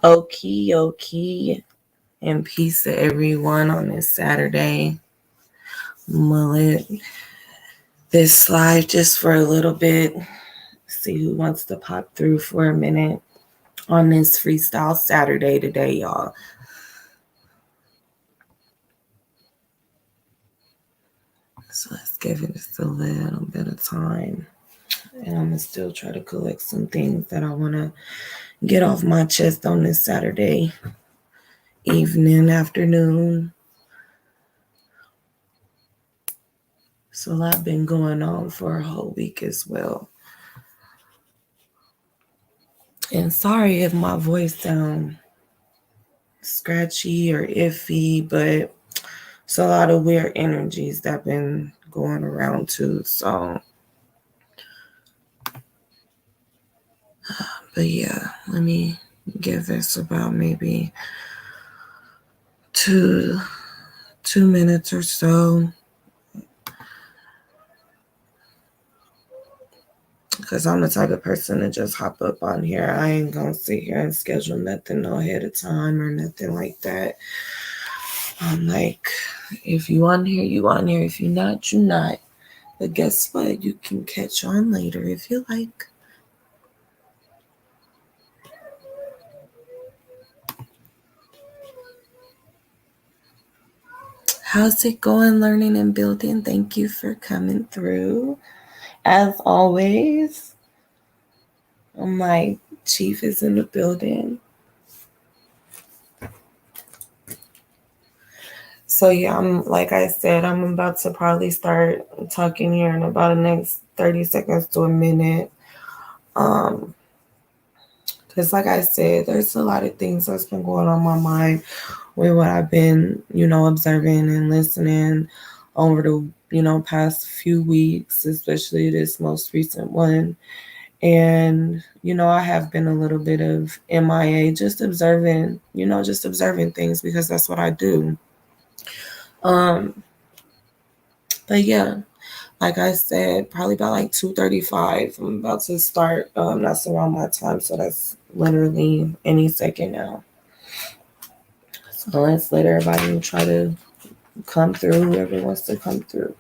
Okie, and peace to everyone on this Saturday. Mullet this live just for a little bit. See who wants to pop through for a minute on this Freestyle Saturday today, y'all. So let's give it just a little bit of time. And I'm going to still try to collect some things that I want to get off my chest on this Saturday evening, afternoon. So a lot been going on for a whole week as well. And sorry if my voice sounds scratchy or iffy, but it's a lot of weird energies that been going around too. So, but yeah, let me give this about maybe two minutes or so. Because I'm the type of person to just hop up on here. I ain't going to sit here and schedule nothing ahead of time or nothing like that. I'm like, if you on here, you on here. If you're not, you're not. But guess what? You can catch on later if you like. How's it going, learning and building? Thank you for coming through. As always, my chief is in the building. So yeah, like I said, I'm about to probably start talking here in about the next 30 seconds to a minute. Because like I said, there's a lot of things that's been going on my mind with what I've been, observing and listening over the, past few weeks, especially this most recent one. And, I have been a little bit of MIA, just observing things because that's what I do. But yeah, like I said, probably about like 2:35, I'm about to start. That's around my time, so that's literally any second now. So let's let everybody try to come through, whoever wants to come through.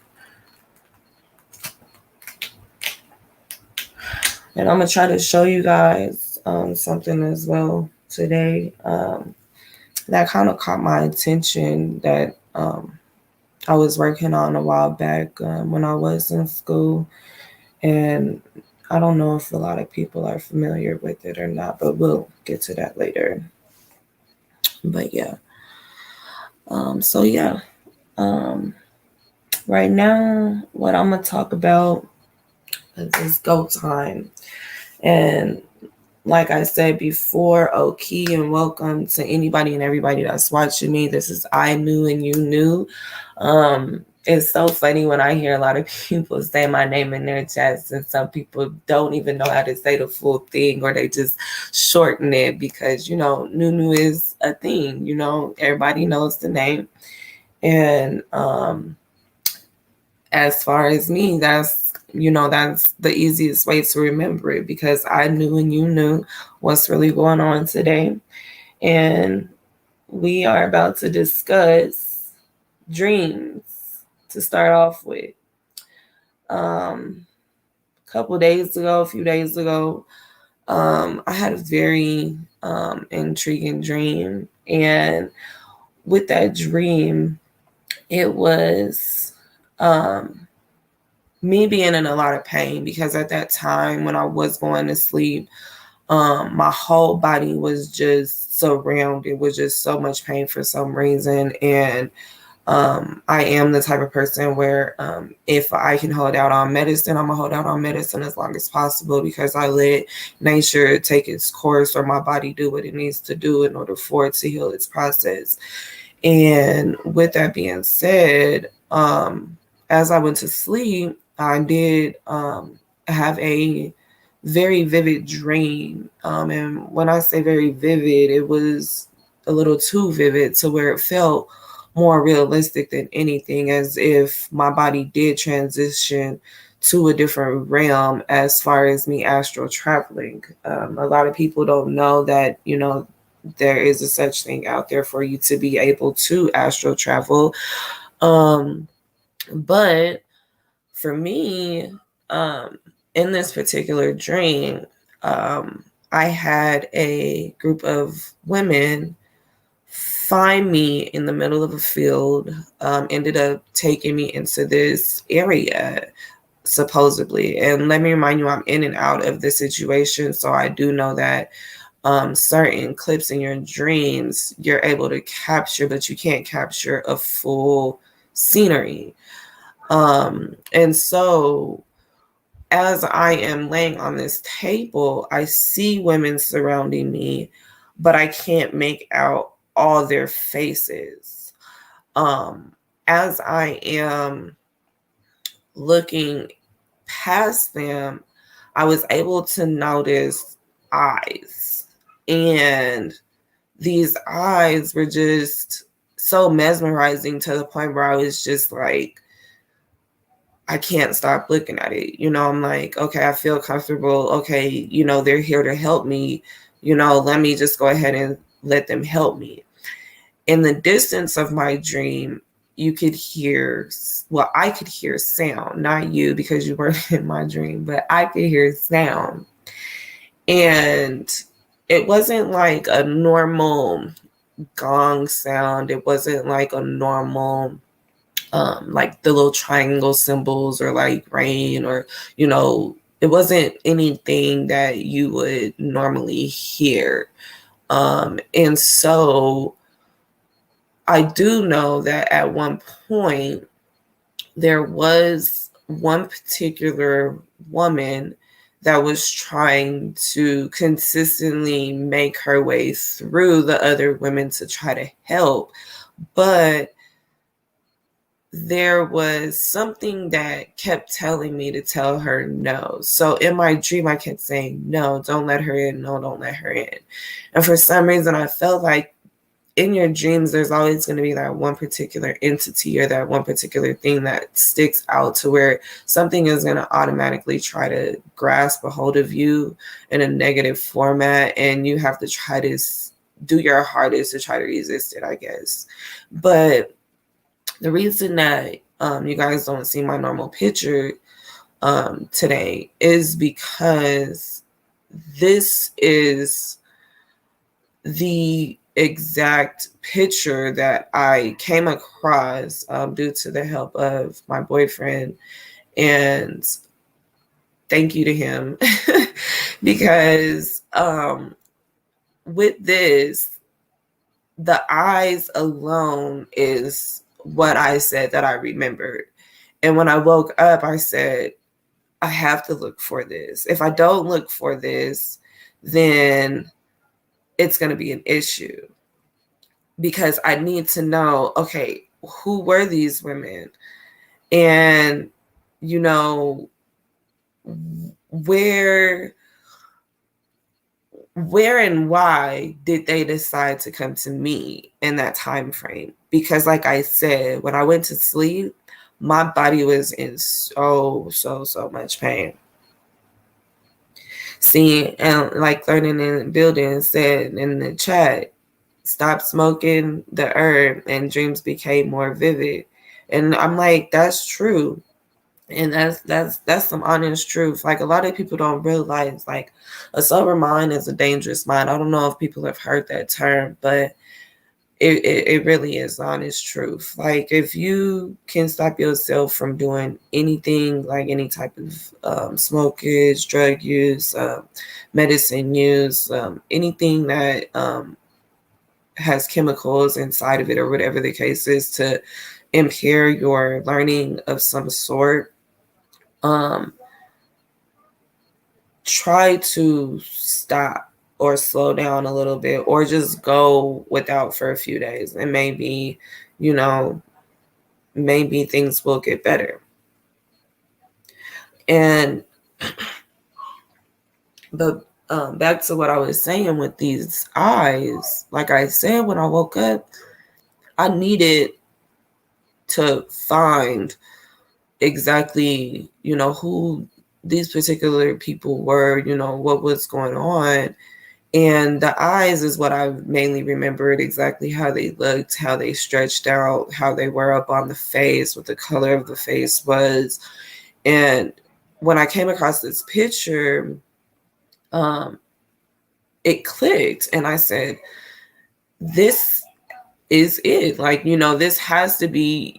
And I'm going to try to show you guys something as well today that kind of caught my attention that I was working on a while back when I was in school. And I don't know if a lot of people are familiar with it or not, but we'll get to that later. But yeah. Right now, what I'm going to talk about is go time. And like I said before, Oki, and welcome to anybody and everybody that's watching me. This is I Knew and You Knew. It's so funny when I hear a lot of people say my name in their chats, and some people don't even know how to say the full thing, or they just shorten it because, Nunu is a thing, everybody knows the name. And as far as me, that's the easiest way to remember it, because I knew and you knew what's really going on today. And we are about to discuss dreams to start off with. A few days ago, I had a very intriguing dream. And with that dream, it was me being in a lot of pain, because at that time when I was going to sleep, my whole body was just surrounded with just so much pain for some reason. And I am the type of person where if I can hold out on medicine, I'm gonna hold out on medicine as long as possible, because I let nature take its course, or my body do what it needs to do in order for it to heal its process. And with that being said, as I went to sleep, I did have a very vivid dream. And when I say very vivid, it was a little too vivid to where it felt more realistic than anything, as if my body did transition to a different realm as far as me astral traveling. A lot of people don't know that, there is a such thing out there for you to be able to astral travel. But for me, in this particular dream, I had a group of women find me in the middle of a field, ended up taking me into this area, supposedly. And let me remind you, I'm in and out of the situation. So I do know that certain clips in your dreams you're able to capture, but you can't capture a full scenery. And so as I am laying on this table, I see women surrounding me, but I can't make out all their faces. As I am looking past them, I was able to notice eyes. And these eyes were just so mesmerizing to the point where I was just like, I can't stop looking at it. I'm like, okay, I feel comfortable. Okay, they're here to help me. Let me just go ahead and let them help me. In the distance of my dream, you could hear, well, I could hear sound, not you because you weren't in my dream, but I could hear sound. And it wasn't like a normal gong sound. It wasn't like a normal like the little triangle symbols or like rain or, it wasn't anything that you would normally hear. And so I do know that at one point there was one particular woman that was trying to consistently make her way through the other women to try to help. But there was something that kept telling me to tell her no. So in my dream, I kept saying, no, don't let her in. No, don't let her in. And for some reason, I felt like in your dreams, there's always going to be that one particular entity or that one particular thing that sticks out to where something is going to automatically try to grasp a hold of you in a negative format. And you have to try to do your hardest to try to resist it, I guess. But the reason that you guys don't see my normal picture today is because this is the exact picture that I came across due to the help of my boyfriend. And thank you to him because with this, the eyes alone is what I said that I remembered. And when I woke up, I said, I have to look for this. If I don't look for this, then it's going to be an issue because I need to know, okay, who were these women? And, where and why did they decide to come to me in that time frame? Because like I said, when I went to sleep, my body was in so much pain. See, and like learning in building said in the chat, stop smoking the herb and dreams became more vivid. And I'm like, that's true. And that's some honest truth. Like a lot of people don't realize like a sober mind is a dangerous mind. I don't know if people have heard that term, but it really is honest truth. Like if you can stop yourself from doing anything, like any type of smokage, drug use, medicine use, anything that has chemicals inside of it or whatever the case is to impair your learning of some sort, try to stop or slow down a little bit or just go without for a few days and maybe things will get better. And but back to what I was saying with these eyes, like I said, when I woke up, I needed to find exactly who these particular people were, what was going on. And the eyes is what I mainly remembered, exactly how they looked, how they stretched out, how they were up on the face, what the color of the face was. And when I came across this picture, it clicked. And I said, this is it. Like, this has to be,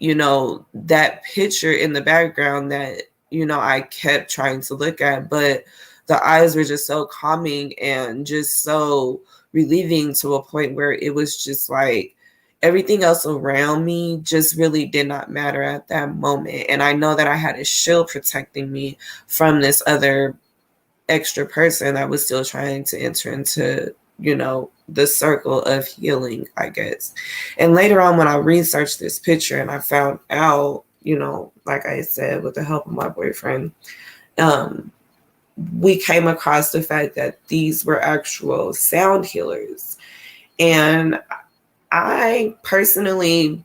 that picture in the background that, I kept trying to look at. But the eyes were just so calming and just so relieving to a point where it was just like everything else around me just really did not matter at that moment. And I know that I had a shield protecting me from this other extra person that was still trying to enter into, the circle of healing, I guess. And later on, when I researched this picture and I found out, like I said, with the help of my boyfriend, we came across the fact that these were actual sound healers. And I personally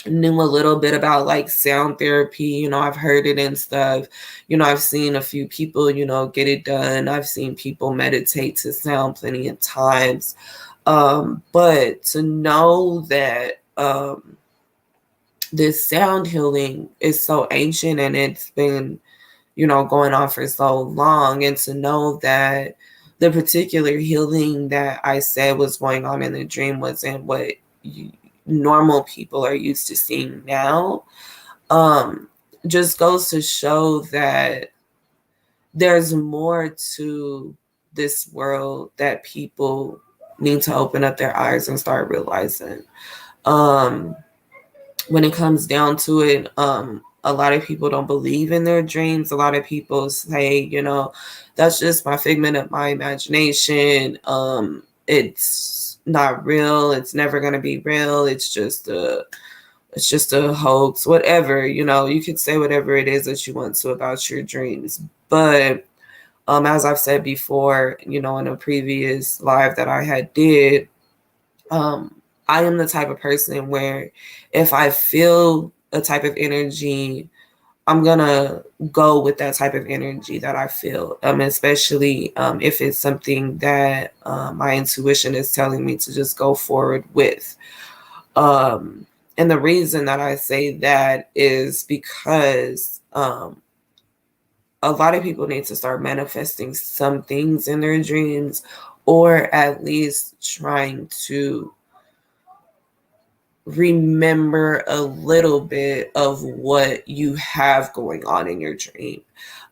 knew a little bit about like sound therapy. I've heard it and stuff. I've seen a few people, get it done. I've seen people meditate to sound plenty of times. But to know that this sound healing is so ancient and it's been, going on for so long, and to know that the particular healing that I said was going on in the dream wasn't what normal people are used to seeing now, just goes to show that there's more to this world that people need to open up their eyes and start realizing. When it comes down to it, a lot of people don't believe in their dreams. A lot of people say, that's just my figment of my imagination. It's not real. It's never going to be real. It's just a hoax, whatever. You could say whatever it is that you want to about your dreams. But as I've said before, in a previous live that I had did, I am the type of person where if I feel a type of energy, I'm going to go with that type of energy that I feel, especially if it's something that my intuition is telling me to just go forward with. And the reason that I say that is because a lot of people need to start manifesting some things in their dreams, or at least trying to remember a little bit of what you have going on in your dream.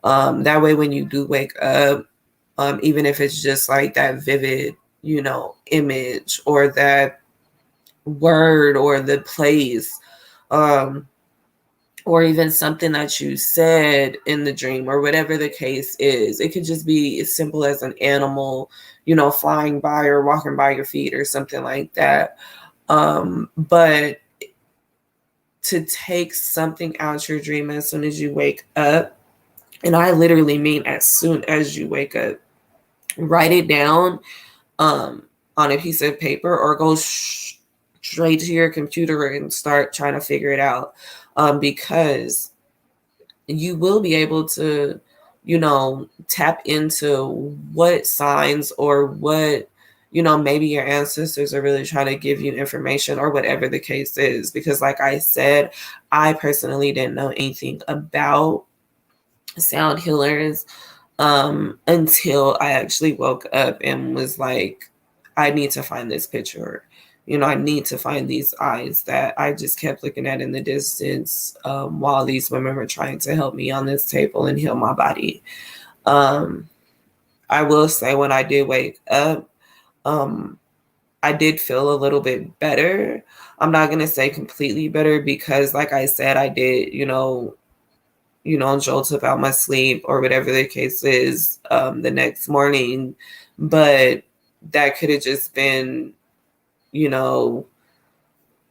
That way, when you do wake up, even if it's just like that vivid, image or that word or the place, or even something that you said in the dream or whatever the case is. It could just be as simple as an animal, flying by or walking by your feet or something like that. But to take something out your dream as soon as you wake up, and I literally mean as soon as you wake up, write it down on a piece of paper, or go straight to your computer and start trying to figure it out, because you will be able to, tap into what signs or what, maybe your ancestors are really trying to give you information, or whatever the case is. Because like I said, I personally didn't know anything about sound healers until I actually woke up and was like, I need to find this picture. I need to find these eyes that I just kept looking at in the distance while these women were trying to help me on this table and heal my body. I will say, when I did wake up, I did feel a little bit better. I'm not going to say completely better, because like I said, I did, jolt up out my sleep or whatever the case is the next morning. But that could have just been,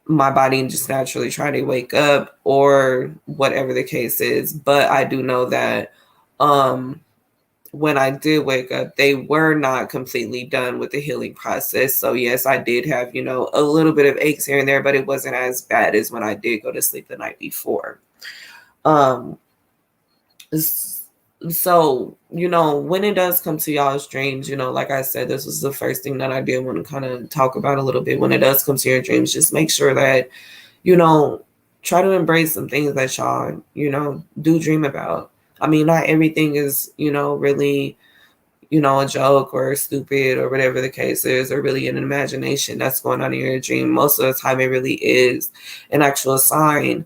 my body just naturally trying to wake up, or whatever the case is. But I do know that when I did wake up, they were not completely done with the healing process. So yes, I did have, a little bit of aches here and there, but it wasn't as bad as when I did go to sleep the night before. So, when it does come to y'all's dreams, like I said, this was the first thing that I did want to kind of talk about a little bit. When it does come to your dreams, just make sure that, try to embrace some things that y'all, do dream about. I mean, not everything is, really, a joke or stupid or whatever the case is, or really an imagination that's going on in your dream. Most of the time, it really is an actual sign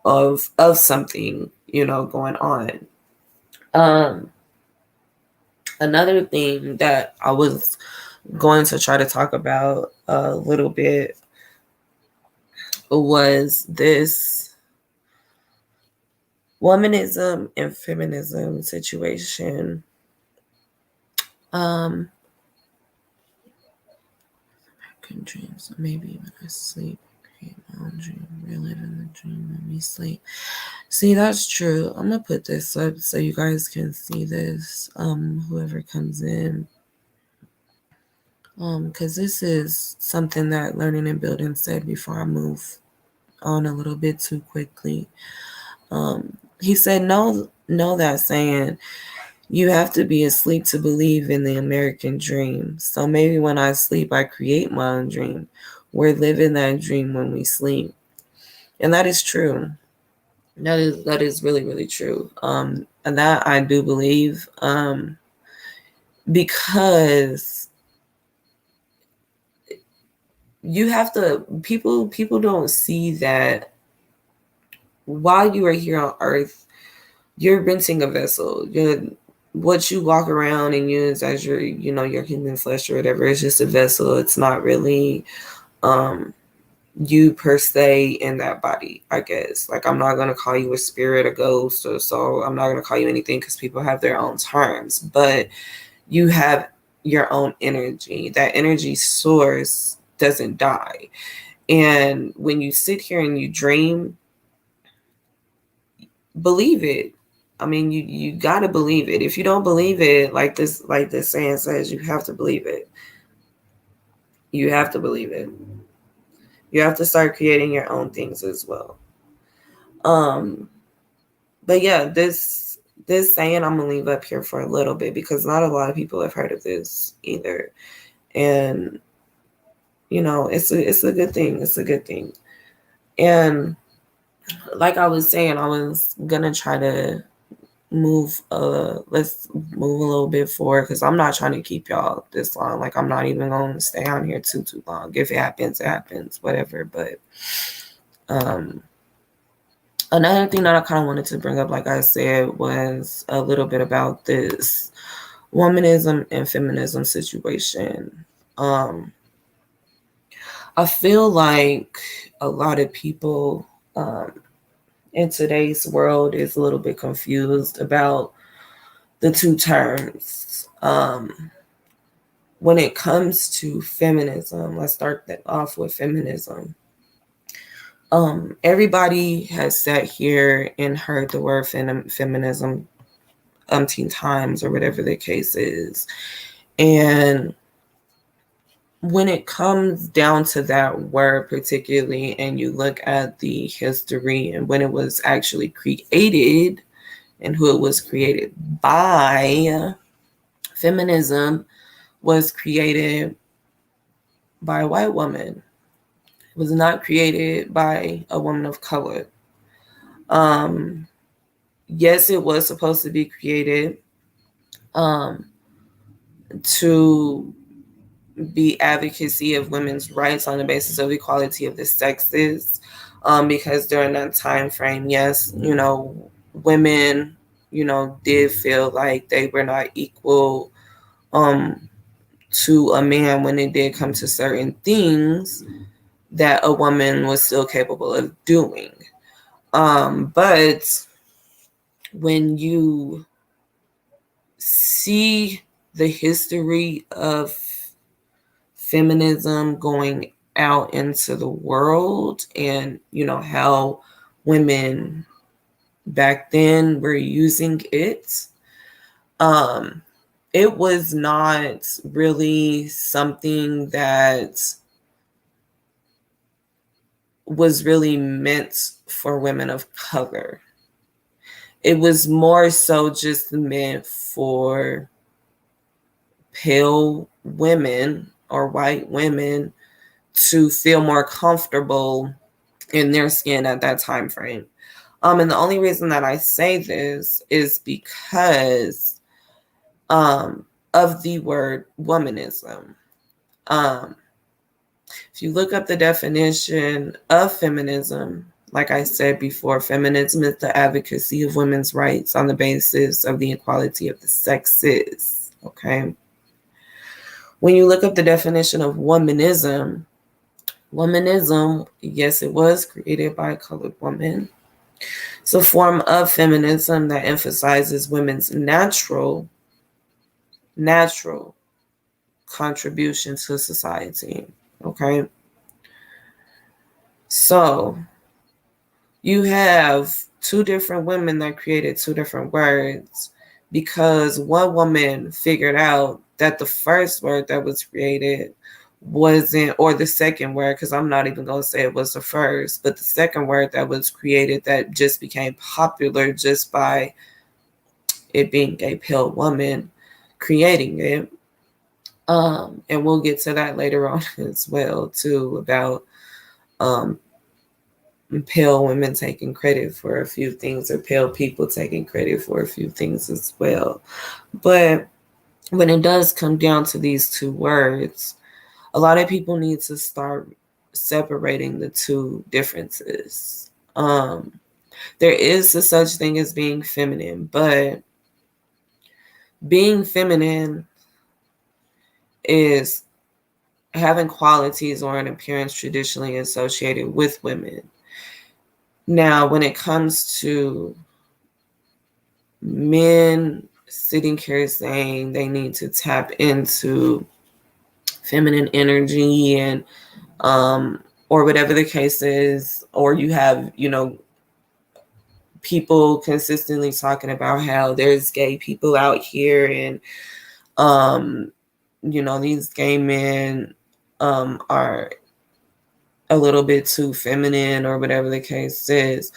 of something, going on. Another thing that I was going to try to talk about a little bit was this womanism and feminism situation. American dreams, maybe when I sleep, create my own dream, relive in the dream when we sleep. See, that's true. I'm gonna put this up so you guys can see this. Whoever comes in. Because this is something that Learning and Building said before I move on a little bit too quickly. He said, know that saying, you have to be asleep to believe in the American dream. So maybe when I sleep, I create my own dream. We're living that dream when we sleep. And that is true. That is really, really true. And that I do believe, because you have to, people don't see that while you are here on earth, you're renting a vessel. What you walk around and use as your, your human flesh or whatever, it's just a vessel. It's not really you per se in that body, I guess. Like, I'm not going to call you a spirit, a ghost, or so. I'm not going to call you anything because people have their own terms. But you have your own energy. That energy source doesn't die. And when you sit here and you dream, believe it. I mean, you gotta believe it. If you don't believe it, like this saying says, you have to believe it. You have to believe it. You have to start creating your own things as well. But yeah, this saying I'm gonna leave up here for a little bit because not a lot of people have heard of this either. And it's a good thing. It's a good thing. And like I was saying, I was gonna try to let's move a little bit forward because I'm not trying to keep y'all this long. Like, I'm not even going to stay on here too long. If it happens, it happens, whatever. But another thing that I kind of wanted to bring up, like I said, was a little bit about this womanism and feminism situation. I feel like a lot of people in today's world is a little bit confused about the two terms. When it comes to feminism, let's start that off with feminism. Everybody has sat here and heard the word feminism umpteen times or whatever the case is. And when it comes down to that word particularly, and you look at the history and when it was actually created and who it was created by, feminism was created by a white woman. It was not created by a woman of color. Yes, it was supposed to be created to be advocacy of women's rights on the basis of equality of the sexes, because during that time frame, yes, women, did feel like they were not equal to a man when it did come to certain things that a woman was still capable of doing. But when you see the history of feminism going out into the world and, how women back then were using it, it was not really something that was really meant for women of color. it was more so just meant for pale women or white women to feel more comfortable in their skin at that time frame. And the only reason that I say this is because of the word womanism. If you look up the definition of feminism, like I said before, feminism is the advocacy of women's rights on the basis of the equality of the sexes. Okay. When you look up the definition of womanism, yes, it was created by a colored woman. It's a form of feminism that emphasizes women's natural contribution to society. Okay. So you have two different women that created two different words because one woman figured out that the first word that was created wasn't, or the second word, because I'm not even going to say it was the first, but the second word that was created that just became popular just by it being a pale woman creating it. And we'll get to that later on as well, too, about pale women taking credit for a few things, or pale people taking credit for a few things as well. But when it does come down to these two words, a lot of people need to start separating the two differences. There is a such thing as being feminine, but being feminine is having qualities or an appearance traditionally associated with women. Now, when it comes to men sitting here saying they need to tap into feminine energy and or whatever the case is, or you have, people consistently talking about how there's gay people out here and these gay men are a little bit too feminine or whatever the case is.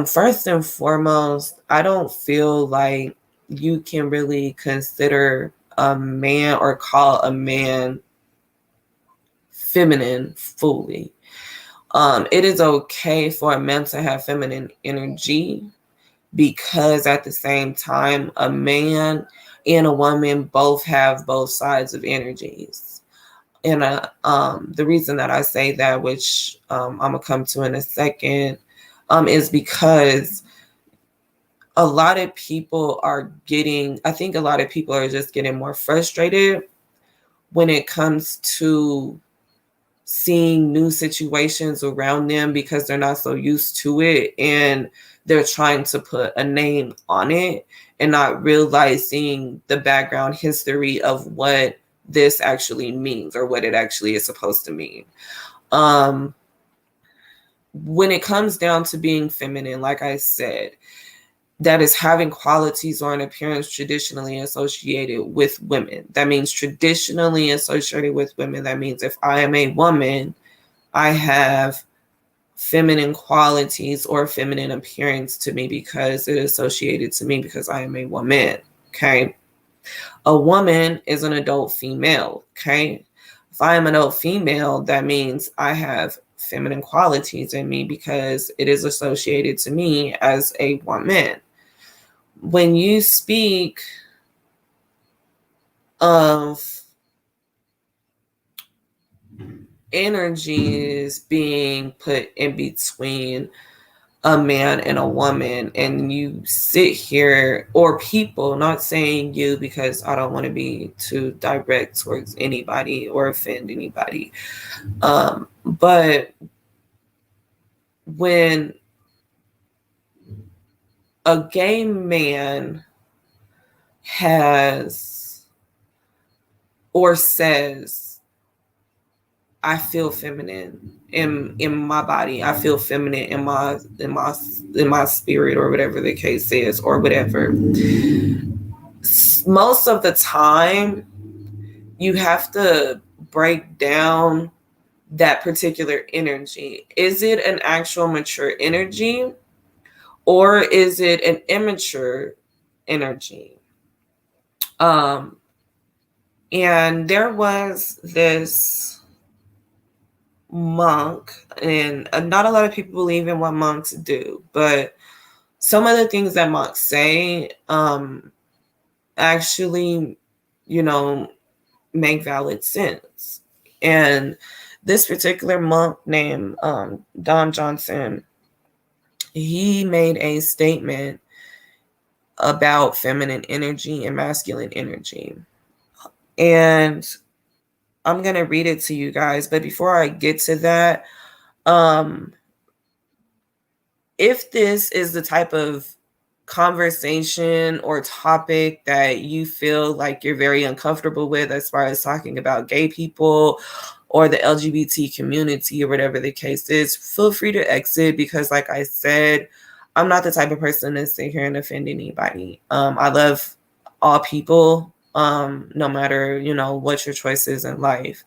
First and foremost, I don't feel like you can really consider a man or call a man feminine fully. It is okay for a man to have feminine energy because at the same time, a man and a woman both have both sides of energies. And the reason that I say that, which I'm going to come to in a second, is because a lot of people are just getting more frustrated when it comes to seeing new situations around them because they're not so used to it, and they're trying to put a name on it and not realizing the background history of what this actually means or what it actually is supposed to mean. When it comes down to being feminine, like I said, that is having qualities or an appearance traditionally associated with women. That means traditionally associated with women. That means if I am a woman, I have feminine qualities or feminine appearance to me because it is associated to me because I am a woman. Okay. A woman is an adult female. Okay. If I am an adult female, that means I have feminine qualities in me because it is associated to me as a woman. When you speak of energies being put in between a man and a woman, and you sit here, or people, not saying you because I don't want to be too direct towards anybody or offend anybody, but when a gay man has or says, I feel feminine in my body, I feel feminine in my spirit, or whatever the case is, or whatever, most of the time you have to break down that particular energy. Is it an actual mature energy, or is it an immature energy? And there was this monk, and not a lot of people believe in what monks do, but some of the things that monks say actually, make valid sense. And this particular monk named Don Johnson, he made a statement about feminine energy and masculine energy. And I'm going to read it to you guys. But before I get to that, if this is the type of conversation or topic that you feel like you're very uncomfortable with, as far as talking about gay people or the LGBT community or whatever the case is, feel free to exit, because like I said, I'm not the type of person to sit here and offend anybody. I love all people, no matter, what your choice is in life.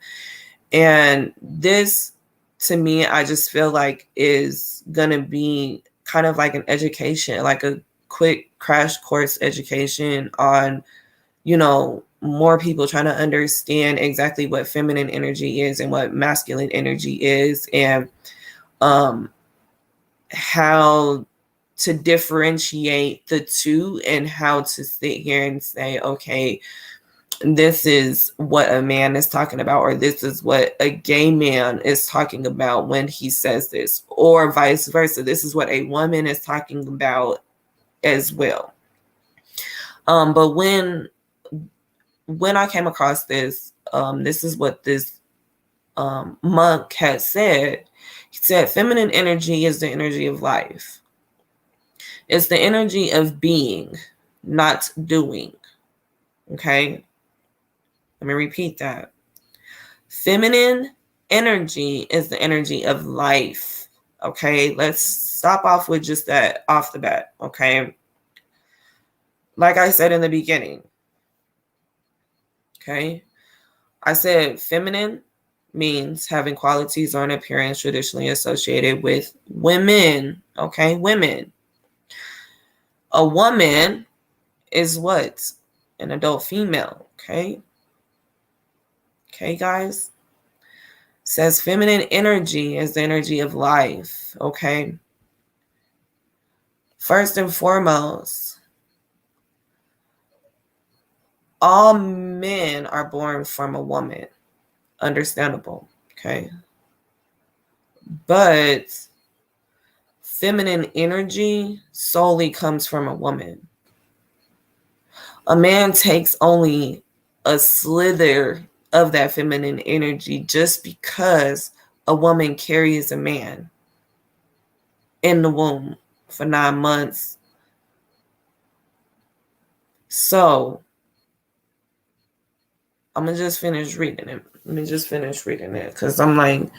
And this, to me, I just feel like is going to be kind of like an education, like a quick crash course education on, more people trying to understand exactly what feminine energy is and what masculine energy is, and how to differentiate the two, and how to sit here and say, okay, this is what a man is talking about, or this is what a gay man is talking about when he says this, or vice versa. This is what a woman is talking about as well. But when I came across this, this is what this monk had said. He said, feminine energy is the energy of life. It's the energy of being, not doing. Okay? Let me repeat that. Feminine energy is the energy of life. Okay? Let's stop off with just that off the bat. Okay? Like I said in the beginning. Okay? I said feminine means having qualities or an appearance traditionally associated with women. Okay? Women. A woman is what? An adult female. Okay? Okay, guys? Says feminine energy is the energy of life. Okay? First and foremost, all men are born from a woman. Understandable. Okay? But feminine energy solely comes from a woman. A man takes only a slither of that feminine energy just because a woman carries a man in the womb for 9 months. So I'm going to just finish reading it. Let me just finish reading it, because I'm going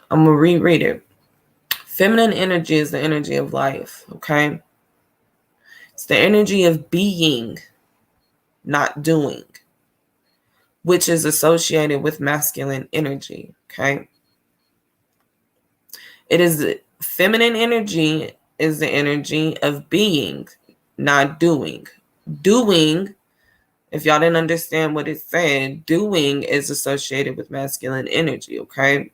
to reread it. Feminine energy is the energy of life, okay? It's the energy of being, not doing, which is associated with masculine energy, okay? It is feminine energy is the energy of being, not doing. Doing, if y'all didn't understand what it said, doing is associated with masculine energy, okay?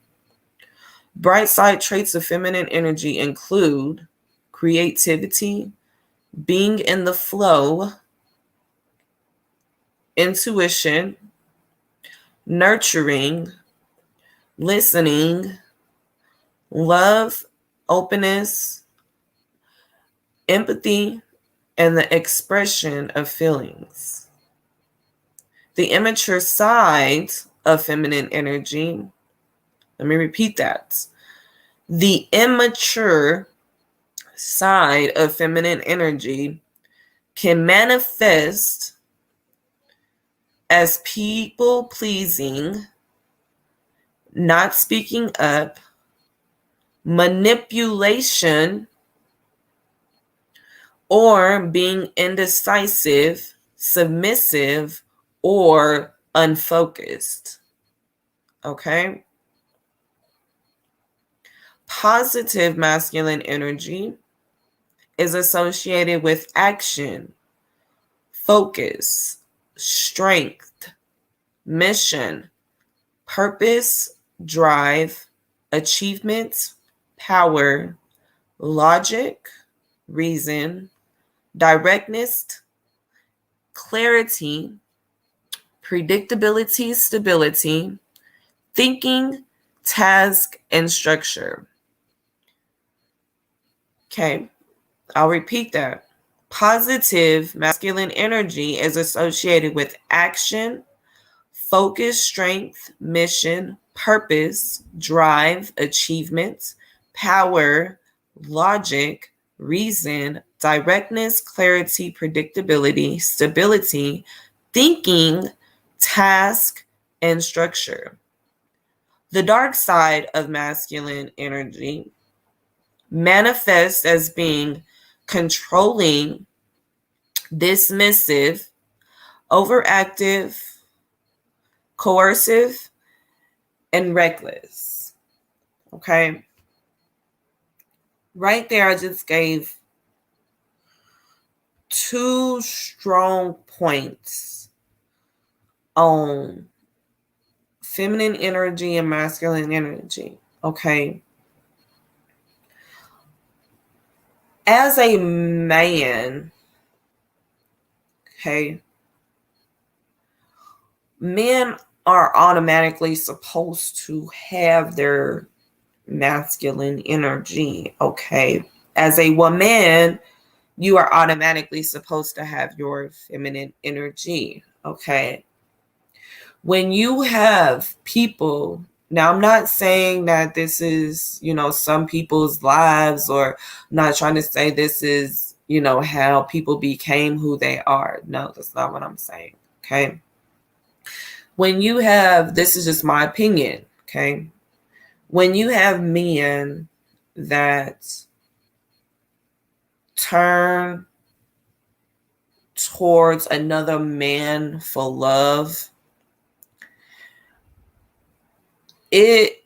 Bright side traits of feminine energy include creativity, being in the flow, intuition, nurturing, listening, love, openness, empathy, and the expression of feelings. The immature side of feminine energy, let me repeat that. The immature side of feminine energy can manifest as people pleasing, not speaking up, manipulation, or being indecisive, submissive, or unfocused. Okay? Positive masculine energy is associated with action, focus, strength, mission, purpose, drive, achievement, power, logic, reason, directness, clarity, predictability, stability, thinking, task, and structure. Okay, I'll repeat that. Positive masculine energy is associated with action, focus, strength, mission, purpose, drive, achievement, power, logic, reason, directness, clarity, predictability, stability, thinking, task, and structure. The dark side of masculine energy manifests as being controlling, dismissive, overactive, coercive, and reckless. Okay. Right there, I just gave 2 strong points on feminine energy and masculine energy. Okay. As a man, okay, men are automatically supposed to have their masculine energy, okay? As a woman, you are automatically supposed to have your feminine energy, okay? When you have people, now I'm not saying that this is, some people's lives, or I'm not trying to say this is, how people became who they are. No, that's not what I'm saying, okay? When you have, this is just my opinion, okay? When you have men that turn towards another man for love, it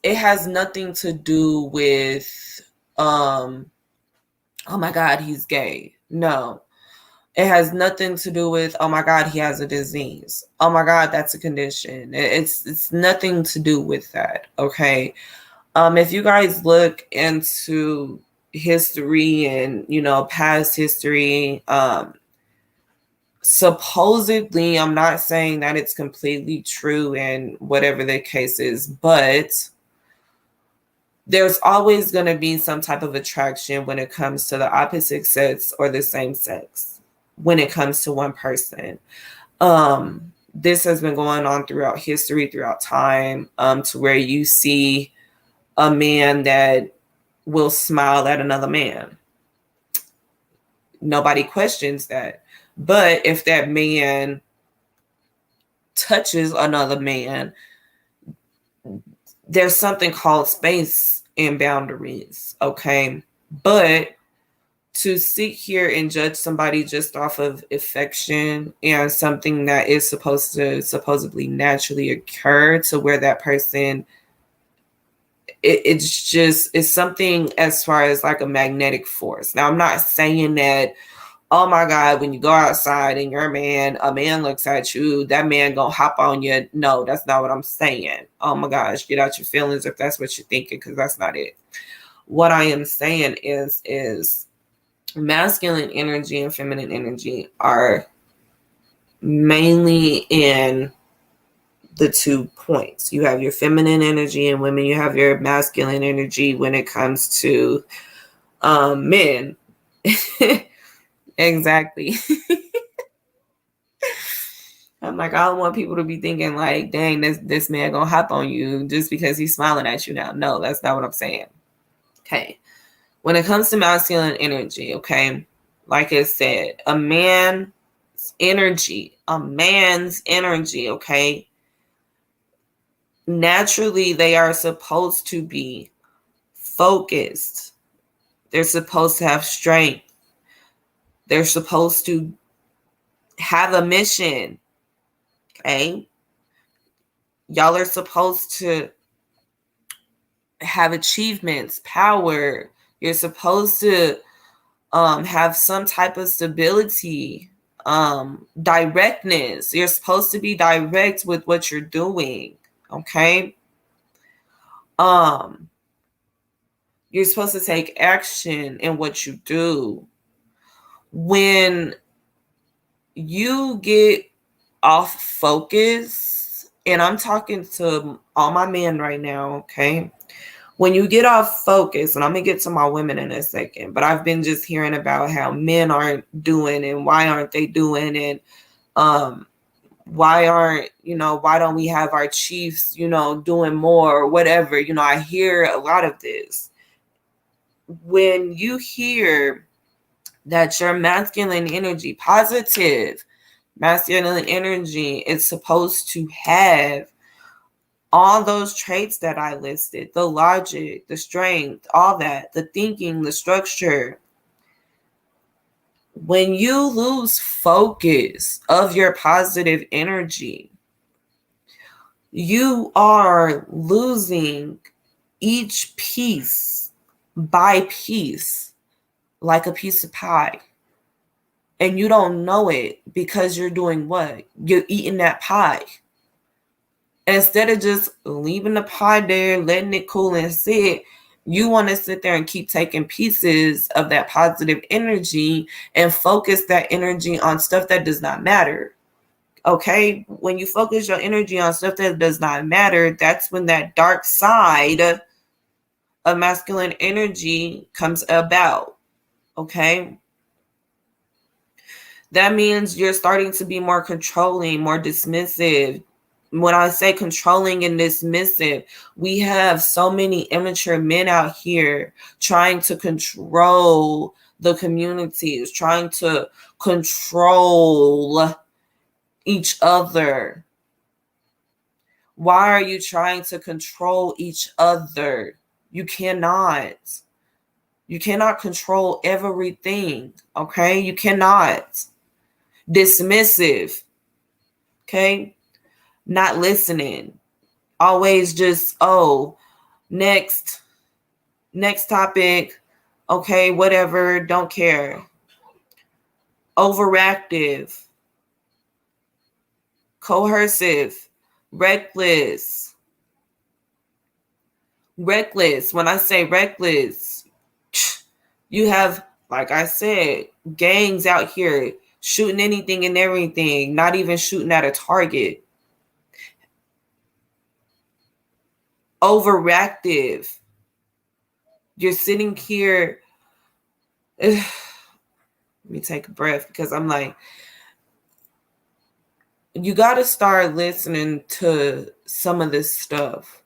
has nothing to do with oh my God, he's gay. No. It has nothing to do with, oh my God, he has a disease. Oh my God, that's a condition. It's nothing to do with that. Okay. If you guys look into history and, past history, supposedly, I'm not saying that it's completely true and whatever the case is, but there's always going to be some type of attraction when it comes to the opposite sex or the same sex when it comes to one person. This has been going on throughout history, throughout time, to where you see a man that will smile at another man. Nobody questions that. But if that man touches another man, there's something called space and boundaries, okay? But to sit here and judge somebody just off of affection and something that is supposed to supposedly naturally occur, to where that person, it's something as far as like a magnetic force. Now, I'm not saying that, oh my God, when you go outside and you're a man looks at you, that man gonna hop on you. No, that's not what I'm saying. Oh my gosh, get out your feelings if that's what you're thinking, because that's not it. What I am saying is masculine energy and feminine energy are mainly in the 2 points. You have your feminine energy in women, you have your masculine energy when it comes to men. Exactly. I'm like, I don't want people to be thinking like, dang, this man gonna hop on you just because he's smiling at you now. No, that's not what I'm saying. Okay. When it comes to masculine energy, okay, like I said, a man's energy, okay, naturally they are supposed to be focused. They're supposed to have strength. They're supposed to have a mission, okay? Y'all are supposed to have achievements, power, You're supposed to have some type of stability, directness. You're supposed to be direct with what you're doing, okay? You're supposed to take action in what you do. When you get off focus, and I'm talking to all my men right now, okay? When you get off focus, and I'm going to get to my women in a second, but I've been just hearing about how men aren't doing and why aren't they doing, and why don't we have our chiefs, doing more or whatever. I hear a lot of this. When you hear that your masculine energy, positive masculine energy, is supposed to have all those traits that I listed, the logic, the strength, all that, the thinking, the structure. When you lose focus of your positive energy, you are losing each piece by piece, like a piece of pie. And you don't know it because you're doing what? You're eating that pie. Instead of just leaving the pie there, letting it cool and sit, you want to sit there and keep taking pieces of that positive energy and focus that energy on stuff that does not matter. Okay? When you focus your energy on stuff that does not matter, that's when that dark side of masculine energy comes about. Okay? That means you're starting to be more controlling, more dismissive. When I say controlling and dismissive, we have so many immature men out here trying to control the communities, trying to control each other. Why are you trying to control each other? You cannot. You cannot control everything, okay? You cannot. Dismissive, okay? Not listening. Always just, next topic, okay, whatever, don't care. Overactive, coercive, reckless. When I say reckless, you have, like I said, gangs out here shooting anything and everything, not even shooting at a target. Overactive. You're sitting here. Let me take a breath, because I'm like, you got to start listening to some of this stuff.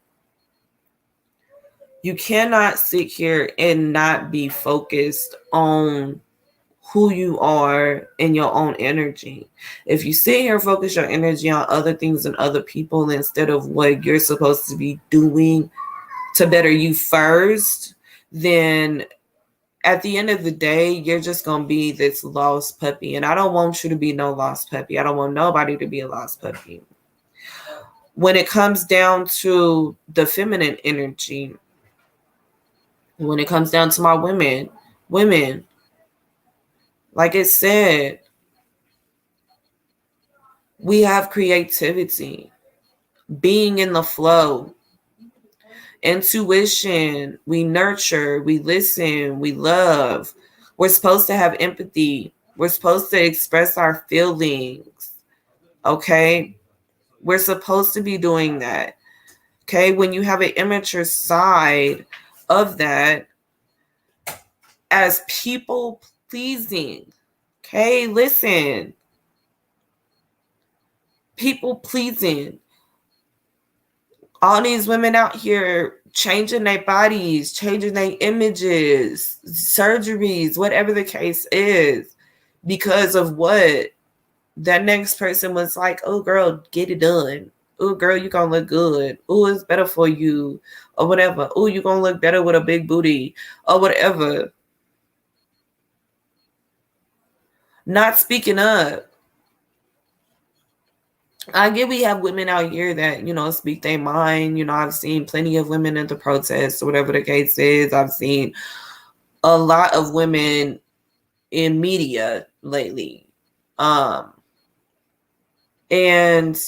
You cannot sit here and not be focused on who you are and your own energy. If you sit here and focus your energy on other things and other people instead of what you're supposed to be doing to better you first, then at the end of the day, you're just going to be this lost puppy. And I don't want you to be no lost puppy. I don't want nobody to be a lost puppy. When it comes down to the feminine energy, when it comes down to my women, like it said, we have creativity, being in the flow, intuition, we nurture, we listen, we love. We're supposed to have empathy. We're supposed to express our feelings. Okay? We're supposed to be doing that. Okay? When you have an immature side of that as people pleasing. Okay? Listen. People pleasing. All these women out here changing their bodies, changing their images, surgeries, whatever the case is, because of what that next person was like, oh, girl, get it done. Oh, girl, you're going to look good. Oh, it's better for you, or whatever. Oh, you're going to look better with a big booty, or whatever. Not speaking up. I get we have women out here that, speak their mind. I've seen plenty of women at the protests, or whatever the case is. I've seen a lot of women in media lately. And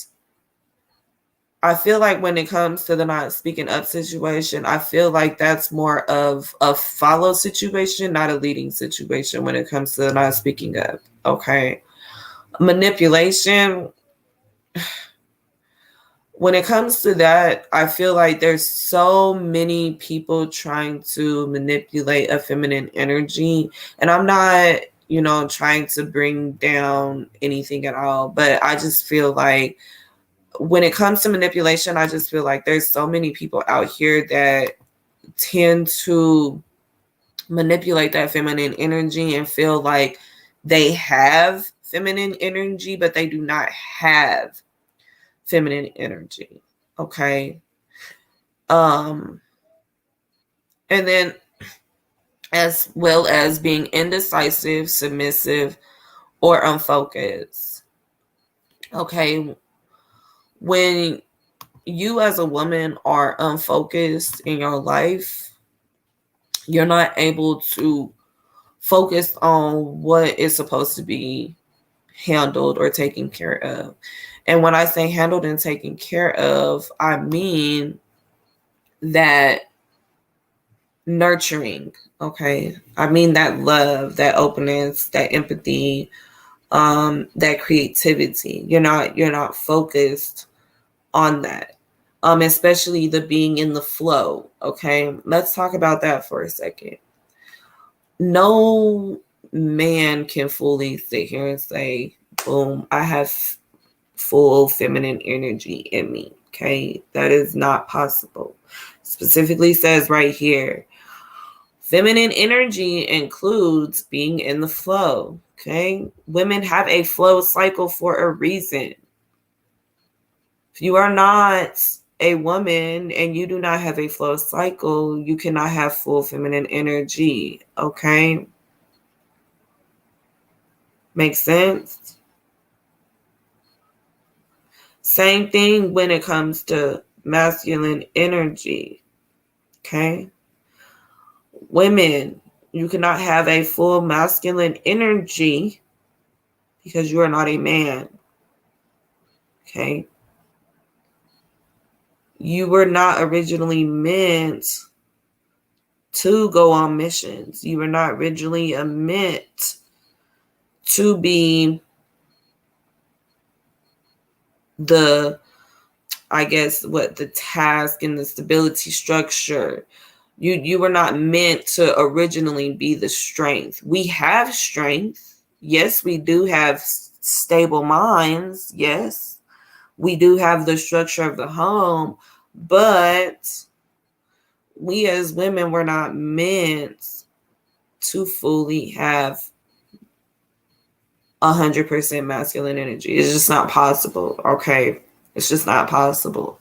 I feel like when it comes to the not speaking up situation, I feel like that's more of a follow situation, not a leading situation when it comes to the not speaking up. Okay. Manipulation. When it comes to that, I feel like there's so many people trying to manipulate a feminine energy. And I'm not, trying to bring down anything at all, but I just feel like when it comes to manipulation, I just feel like there's so many people out here that tend to manipulate that feminine energy and feel like they have feminine energy, but they do not have feminine energy. Okay. And then as well as being indecisive, submissive, or unfocused. Okay. When you as a woman are unfocused in your life, you're not able to focus on what is supposed to be handled or taken care of. And when I say handled and taken care of, I mean that nurturing, okay? I mean that love, that openness, that empathy, that creativity. You're not focused on that. Especially the being in the flow, okay? Let's talk about that for a second. No man can fully sit here and say, boom, I have full feminine energy in me, okay? That is not possible. Specifically says right here, feminine energy includes being in the flow, okay? Women have a flow cycle for a reason. If you are not a woman and you do not have a flow cycle, you cannot have full feminine energy, okay? Makes sense? Same thing when it comes to masculine energy, okay? Women, you cannot have a full masculine energy because you are not a man, okay? You were not originally meant to go on missions. You were not originally meant to be the task and the stability structure. You were not meant to originally be the strength. We have strength. Yes, we do have stable minds. Yes, we do have the structure of the home, but we as women were not meant to fully have 100% masculine energy. It's just not possible. Okay. It's just not possible.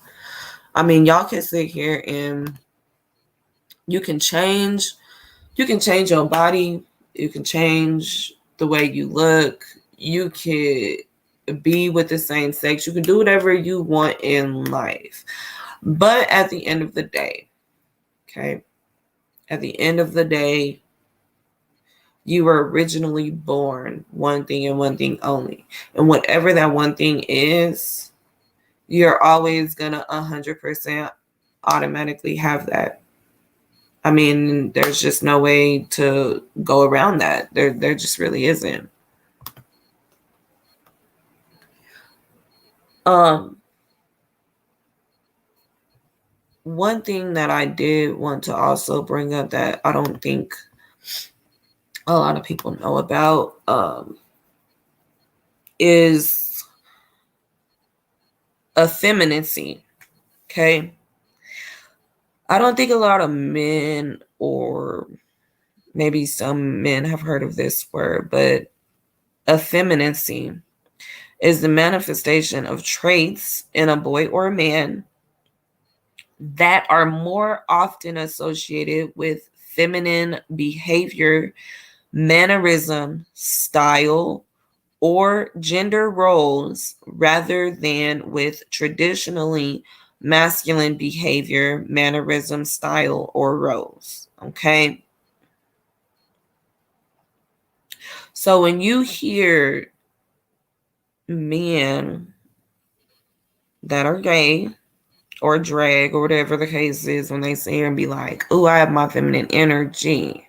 I mean, y'all can sit here and you can change your body. You can change the way you look. You can be with the same sex. You can do whatever you want in life. But at the end of the day, okay, at the end of the day, you were originally born one thing and one thing only. And whatever that one thing is, you're always going to 100% automatically have that. I mean, there's just no way to go around that. There just really isn't. One thing that I did want to also bring up that I don't think a lot of people know about is effeminacy. Okay. I don't think a lot of men, or maybe some men, have heard of this word, but effeminacy is the manifestation of traits in a boy or a man that are more often associated with feminine behavior, mannerism, style, or gender roles rather than with traditionally masculine behavior, mannerism, style, or roles. Okay. So when you hear men that are gay or drag or whatever the case is, when they sit here and be like, oh, I have my feminine energy.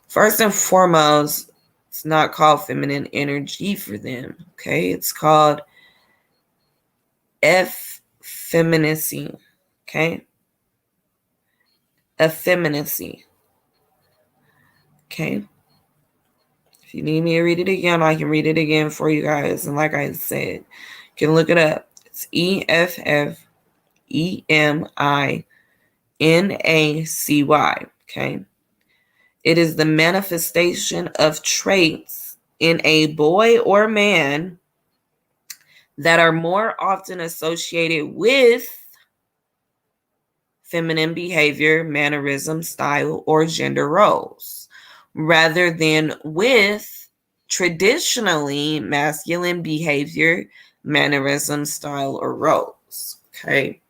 First and foremost, it's not called feminine energy for them, okay? It's called effeminacy, okay? Effeminacy, okay? If you need me to read it again, I can read it again for you guys. And like I said, you can look it up. It's EFFEMINACY, okay? It is the manifestation of traits in a boy or man that are more often associated with feminine behavior, mannerism, style, or gender roles, rather than with traditionally masculine behavior, mannerism, style, or roles. Okay.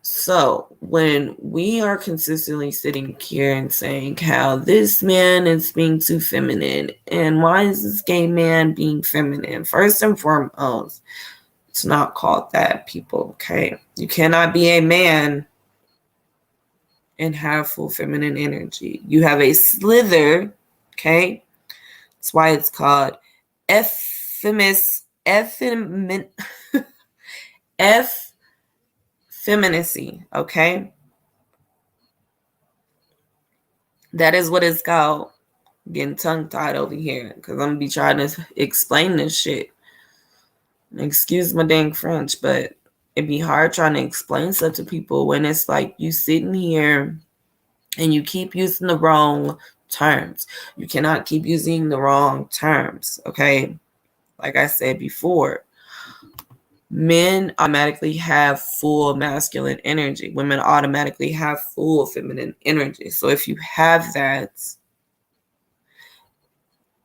So when we are consistently sitting here and saying how this man is being too feminine and why is this gay man being feminine, first and foremost, it's not called that, people, okay? You cannot be a man and have full feminine energy. You have a slither, okay? That's why it's called effeminacy, okay? That is what it's called. Getting tongue-tied over here because I'm going to be trying to explain this shit. Excuse my dang French, but it'd be hard trying to explain stuff to people when it's like you sitting here and you keep using the wrong terms. You cannot keep using the wrong terms, okay? Like I said before, men automatically have full masculine energy. Women automatically have full feminine energy. So if you have that,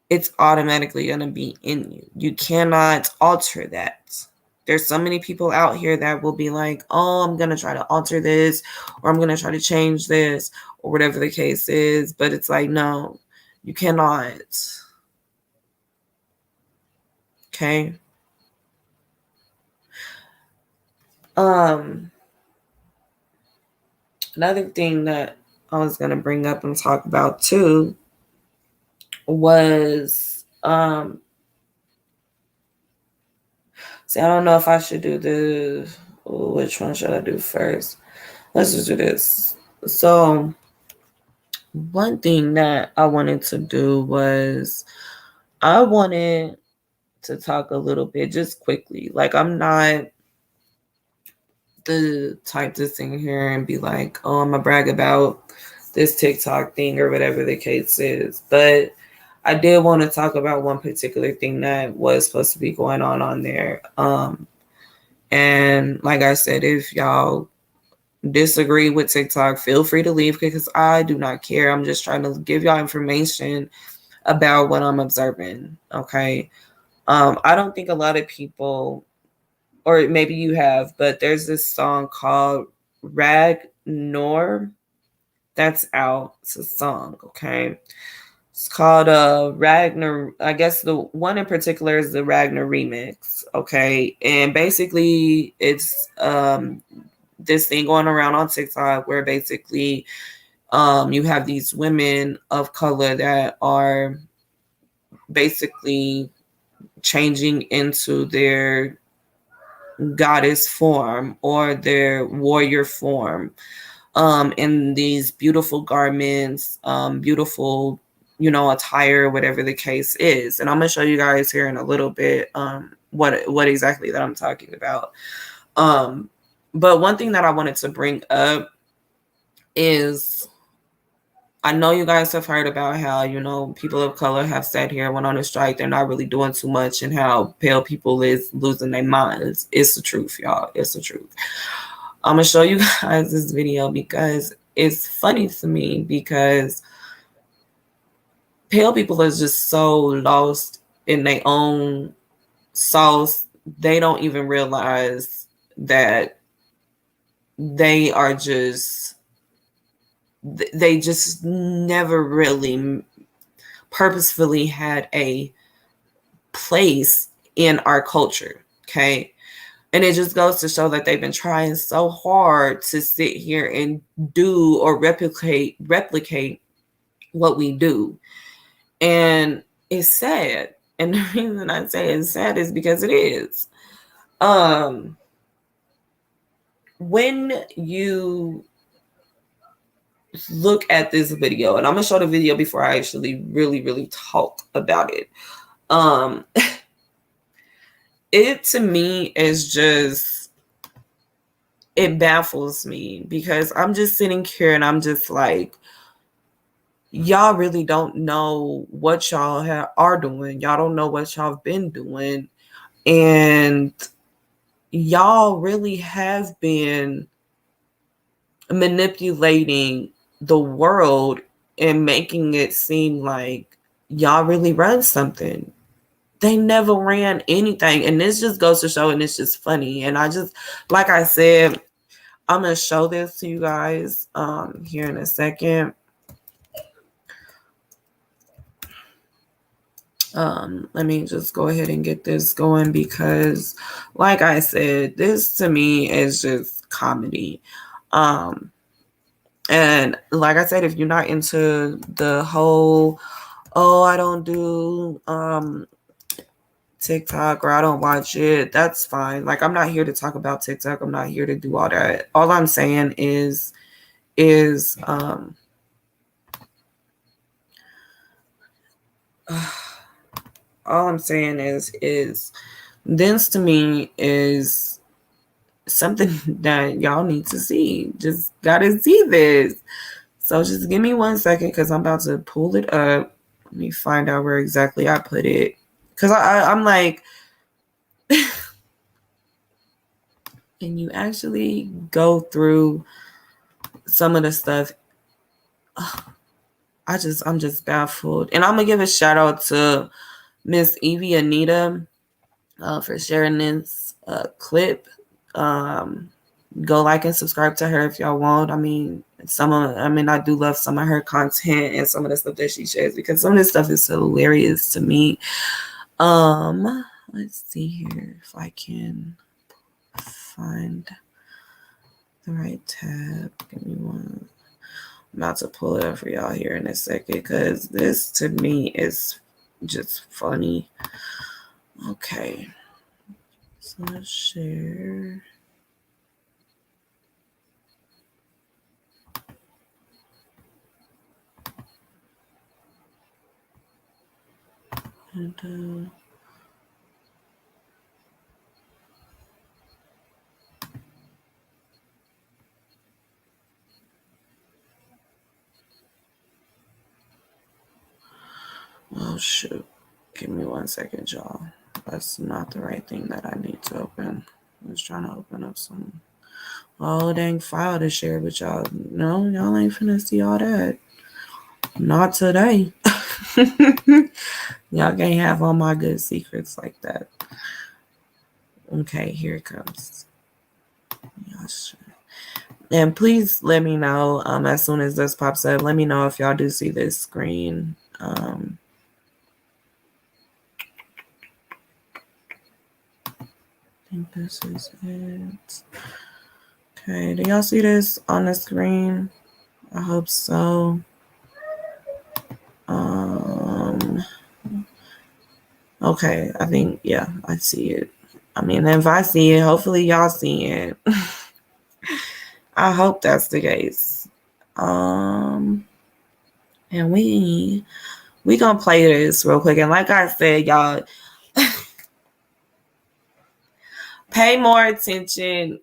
it's automatically going to be in you. You cannot alter that. There's so many people out here that will be like, oh, I'm going to try to alter this, or I'm going to try to change this, or whatever the case is. But it's like, no, you cannot. Okay. Another thing that I was going to bring up and talk about too was, see, I don't know if I should do which one should I do first? Let's just do this. So one thing that I wanted to do was I wanted to talk a little bit just quickly. Like, I'm not the type to sit here and be like, oh, I'm gonna brag about this TikTok thing or whatever the case is. But I did want to talk about one particular thing that was supposed to be going on there. And like I said, if y'all disagree with TikTok, feel free to leave because I do not care. I'm just trying to give y'all information about what I'm observing. Okay. I don't think a lot of people, or maybe you have, but there's this song called Ragnor that's out. It's a song, okay? It's called Ragnar. I guess the one in particular is the Ragnar remix, okay? And basically it's this thing going around on TikTok where basically you have these women of color that are basically changing into their goddess form or their warrior form in these beautiful garments, beautiful, attire, whatever the case is. And I'm going to show you guys here in a little bit what exactly that I'm talking about. But one thing that I wanted to bring up is I know you guys have heard about how, people of color have sat here and went on a strike. They're not really doing too much and how pale people is losing their minds. It's the truth, y'all. It's the truth. I'm going to show you guys this video because it's funny to me because pale people is just so lost in their own sauce. They don't even realize that they are just, they just never really purposefully had a place in our culture, okay? And it just goes to show that they've been trying so hard to sit here and do or replicate what we do. And it's sad. And the reason I say it's sad is because it is. When you look at this video, and I'm gonna show the video before I actually really talk about it. It to me is just, it baffles me, because I'm just sitting here and I'm just like, y'all really don't know what y'all are doing. Y'all don't know what y'all have been doing. And y'all really have been manipulating the world and making it seem like y'all really run something. They never ran anything. And this just goes to show, and it's just funny. And I just, like I said, I'm going to show this to you guys here in a second. Let me just go ahead and get this going, because like I said, this to me is just comedy. And like I said, if you're not into the whole, oh, I don't do TikTok, or I don't watch it, that's fine. Like, I'm not here to talk about TikTok. I'm not here to do all that. All I'm saying is all I'm saying is this to me is something that y'all need to see. Just gotta see this. So just give me 1 second, because I'm about to pull it up. Let me find out where exactly I put it. Because I'm like, and you actually go through some of the stuff. I'm just baffled. And I'm gonna give a shout out to Miss Evie Anita for sharing this clip. Go like and subscribe to her if y'all want. I mean, I do love some of her content and some of the stuff that she shares, because some of this stuff is hilarious to me. Let's see here if I can find the right tab. Give me one. I'm about to pull it up for y'all here in a second, because this to me is just funny. Okay. So let's share. And oh shoot. Give me 1 second, y'all. That's not the right thing that I need to open. I was trying to open up some dang file to share with y'all. No, y'all ain't finna see all that. Not today. Y'all can't have all my good secrets like that. Okay, here it comes. And please let me know as soon as this pops up. Let me know if y'all do see this screen. I think this is it. Okay, do y'all see this on the screen? I hope so. Okay, I think, yeah, I see it. I mean, if I see it, hopefully y'all see it. I hope that's the case. And we gonna play this real quick. And like I said, y'all, pay more attention.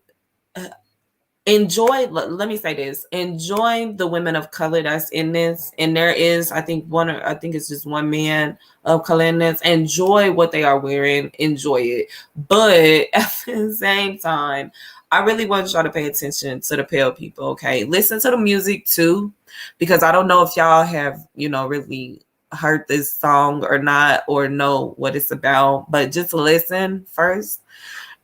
Enjoy, let me say this, enjoy the women of color that's in this. And there is, I think it's just one man of color in this. Enjoy what they are wearing, enjoy it. But at the same time, I really want y'all to pay attention to the pale people, okay? Listen to the music too, because I don't know if y'all have, really heard this song or not, or know what it's about, but just listen first.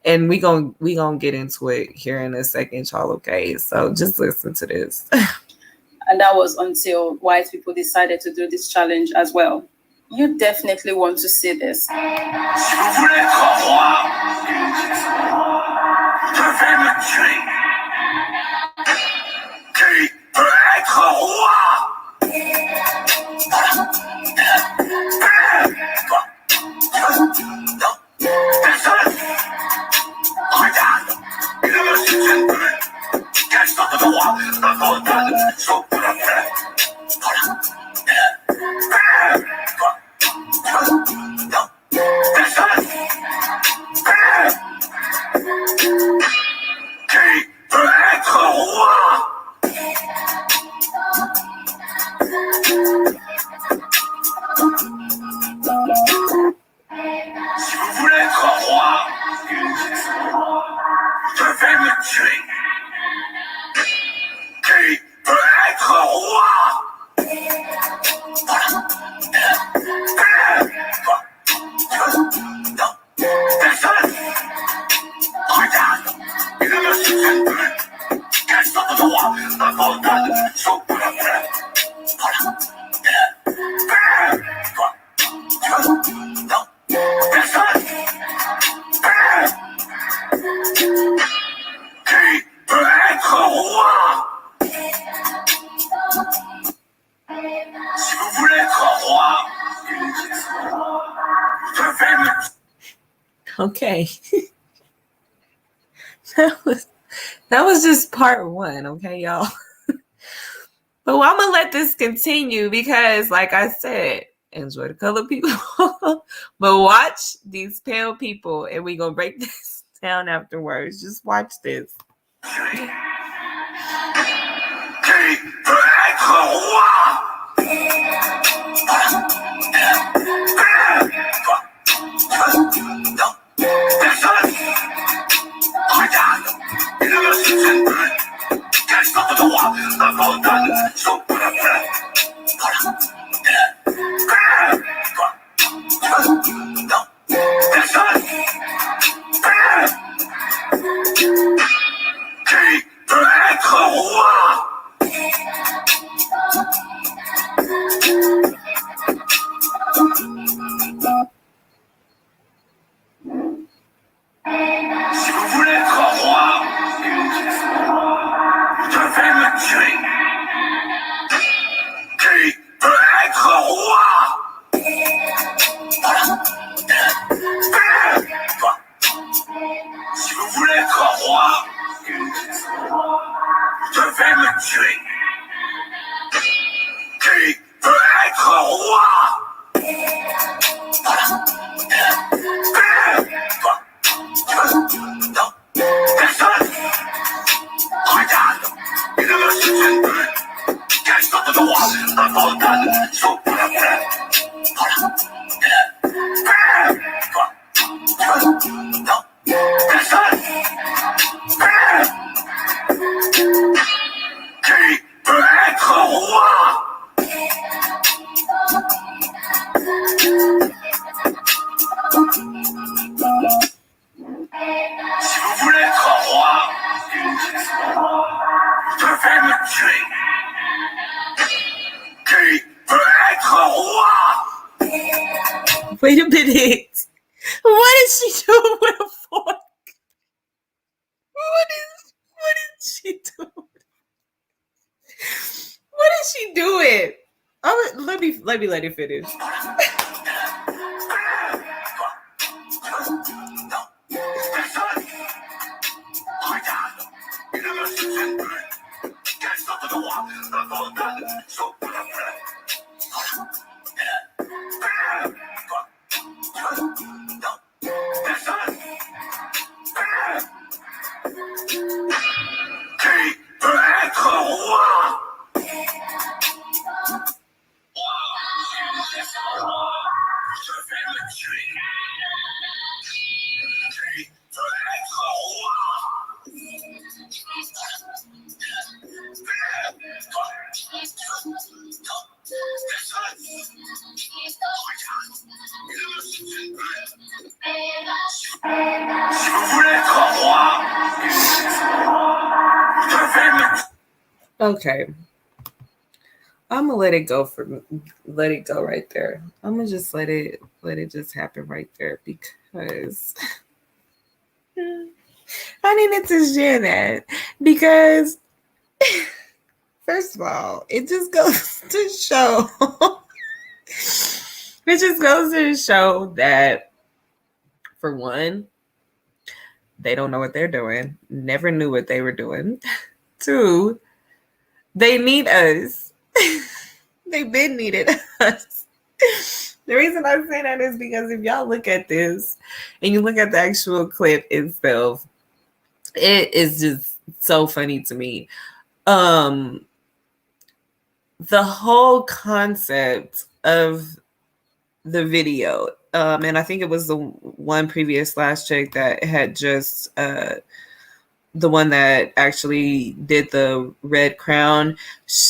And we gonna get into it here in a second, y'all, okay? So just listen to this. And that was until white people decided to do this challenge as well. You definitely want to see this. Si vous voulez être roi, devez me tuer. Qui peut être roi? Non, personne. Regarde, il ne me soutient plus. Quelle sorte de roi abandonne son peuple? Voilà. Non, personne. Qui peut être roi? Si vous voulez être roi, devez me tuer. Qui peut être roi? Voilà. Non, personne. Regarde, il ne me soutient plus. Quelle sorte de roi abandonne son peuple? Voilà. Non, personne. Qui peut être roi? Si vous voulez être roi, devez me... Okay. that was just part one, okay, y'all. But I'm gonna let this continue because, like I said, enjoy the color people, but watch these pale people, and we're gonna break this down afterwards. Just watch this. Qui peut être roi? Non, personne. Regarde, il ne me soutient plus. Quelle sorte de roi abandonne son peuple? Voilà. Non, personne. Qui peut être roi? Si vous voulez être roi, devez me tuer. Qui peut être roi? Voilà. Si vous voulez être roi, devez me tuer. Qui peut être roi? Voilà. Non, personne. Regarde, il ne me soutient plus. Quelle sorte de roi abandonne son peuple? Voilà. Non, personne. Qui peut être roi? Si vous voulez être roi, devez me tuer. Qui peut être roi? Wait a minute. What is she doing with a fork? What is she doing? What is she doing? Oh, let me let it finish. Non, personne. Regarde, il ne me soutient plus. Quelle sorte de roi abandonne son peuple? Voilà. Non, personne. Qui peut être roi? Je vais le tuer. Qui peut être roi? Si vous voulez être roi, devez me... Okay. I'm gonna let it go right there. I'm gonna just let it just happen right there because I needed to share that because first of all, it just goes to show that for one, they don't know what they're doing, never knew what they were doing. Two, they need us. They've been needed us. The reason I say that is because if y'all look at this and you look at the actual clip itself, it is just so funny to me. The whole concept of the video, and I think it was the one previous last check that had just the one that actually did the red crown.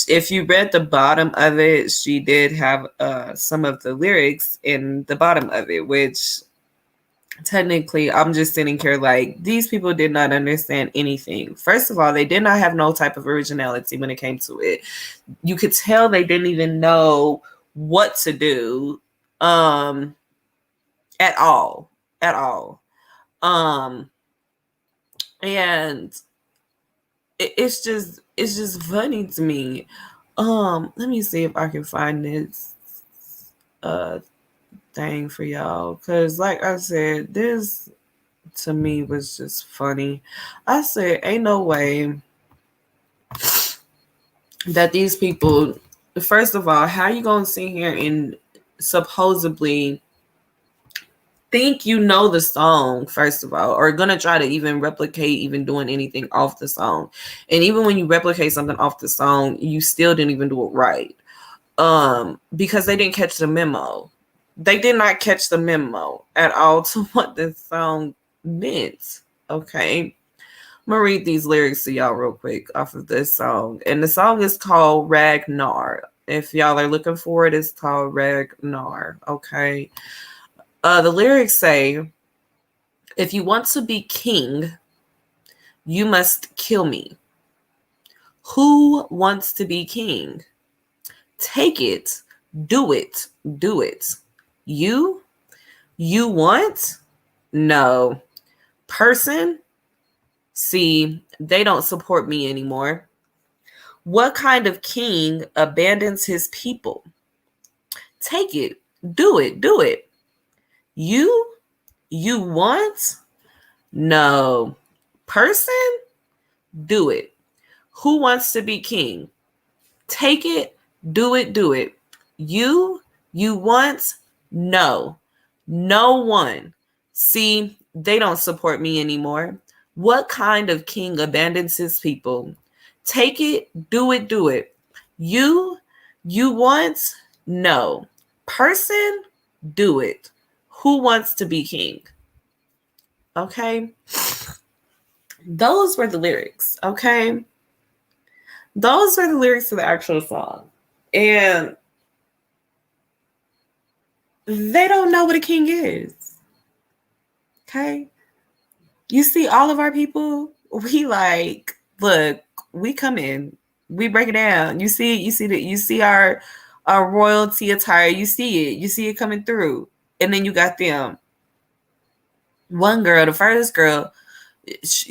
If you read the bottom of it, she did have some of the lyrics in the bottom of it, which technically I'm just sitting here like, these people did not understand anything. First of all, they did not have no type of originality when it came to it. You could tell they didn't even know what to do at all. And it's just funny to me. Let me see if I can find this thing for y'all, because like I said, this to me was just funny. I said, ain't no way that these people, first of all, how you gonna sit here and supposedly think you know the song, first of all, or gonna try to even replicate even doing anything off the song. And even when you replicate something off the song, you still didn't even do it right. Because they didn't catch the memo. They did not catch the memo at all to what the song meant. Okay. I'm gonna read these lyrics to y'all real quick off of this song. And the song is called Ragnar. If y'all are looking for it, it's called Ragnar. Okay. The lyrics say, if you want to be king, you must kill me. Who wants to be king? Take it, do it, do it. You want? No. Person? See, they don't support me anymore. What kind of king abandons his people? Take it, do it, do it. You want? No. Person? Do it. Who wants to be king? Take it, do it, do it. You want? No. No one. See, they don't support me anymore. What kind of king abandons his people? Take it, do it, do it. You want? No. Person? Do it. Who wants to be king? Okay. Those were the lyrics. Okay. Those were the lyrics to the actual song. And they don't know what a king is. Okay. You see, all of our people, we like, look, we come in, we break it down. You see our royalty attire. You see it coming through. And then you got them. One girl, the first girl,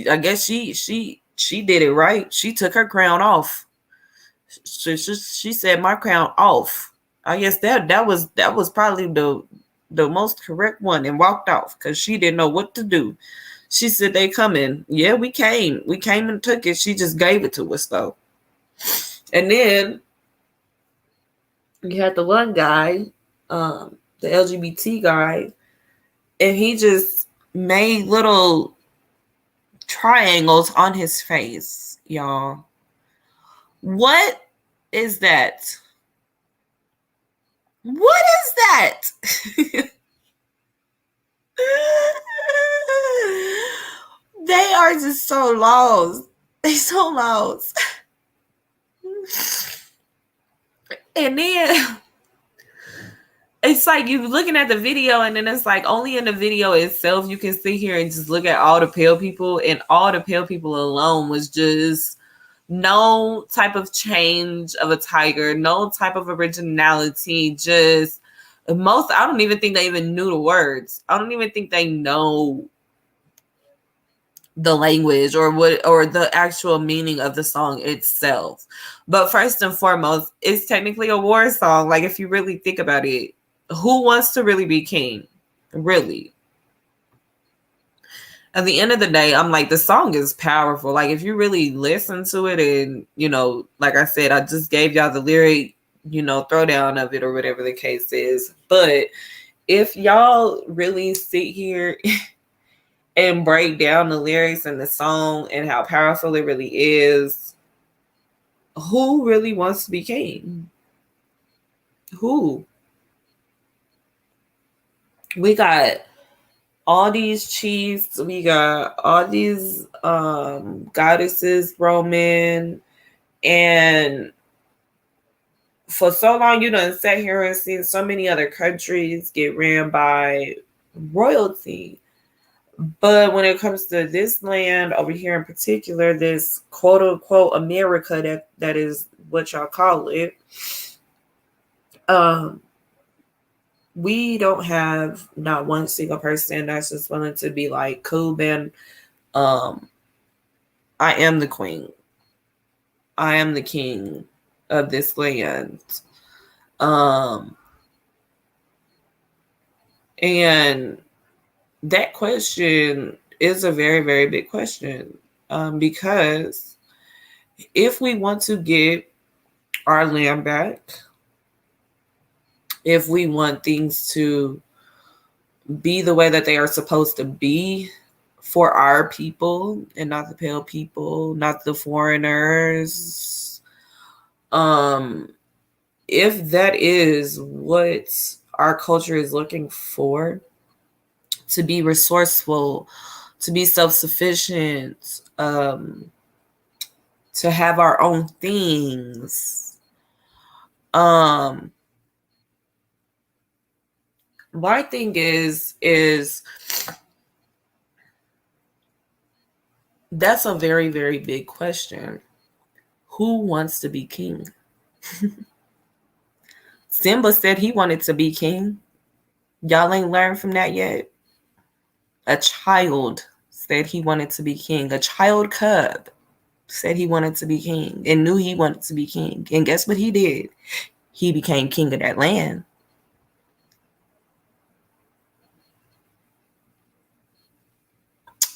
I guess she did it right. She took her crown off. She said, my crown off. I guess that was probably the most correct one, and walked off because she didn't know what to do. She said, they coming. Yeah, we came and took it. She just gave it to us though. And then you had the one guy, the LGBT guy, and he just made little triangles on his face, y'all. What is that? What is that? They are just so lost. They so lost. And then it's like you're looking at the video, and then it's like only in the video itself you can sit here and just look at all the pale people, and all the pale people alone was just no type of change of a tiger, no type of originality, just I don't even think they even knew the words. I don't even think they know the language or the actual meaning of the song itself. But first and foremost, it's technically a war song. Like, if you really think about it, who wants to really be king? Really? At the end of the day, I'm like, the song is powerful. Like, if you really listen to it, and, you know, like I said, I just gave y'all the lyric, you know, throwdown of it or whatever the case is. But if y'all really sit here and break down the lyrics and the song and how powerful it really is, who really wants to be king? Who? We got all these chiefs, we got all these goddesses, Roman, and for so long you done sat here and seen so many other countries get ran by royalty. But when it comes to this land over here in particular, this quote unquote America, that is what y'all call it, we don't have not one single person that's just willing to be like, cool, man, I am the queen. I am the king of this land. And that question is a very, very big question, because if we want to get our land back, if we want things to be the way that they are supposed to be for our people and not the pale people, not the foreigners, if that is what our culture is looking for, to be resourceful, to be self-sufficient, to have our own things, my thing is that's a very, very big question. Who wants to be king? Simba said he wanted to be king. Y'all ain't learned from that yet. A child said he wanted to be king. A child cub said he wanted to be king and knew he wanted to be king. And guess what he did? He became king of that land.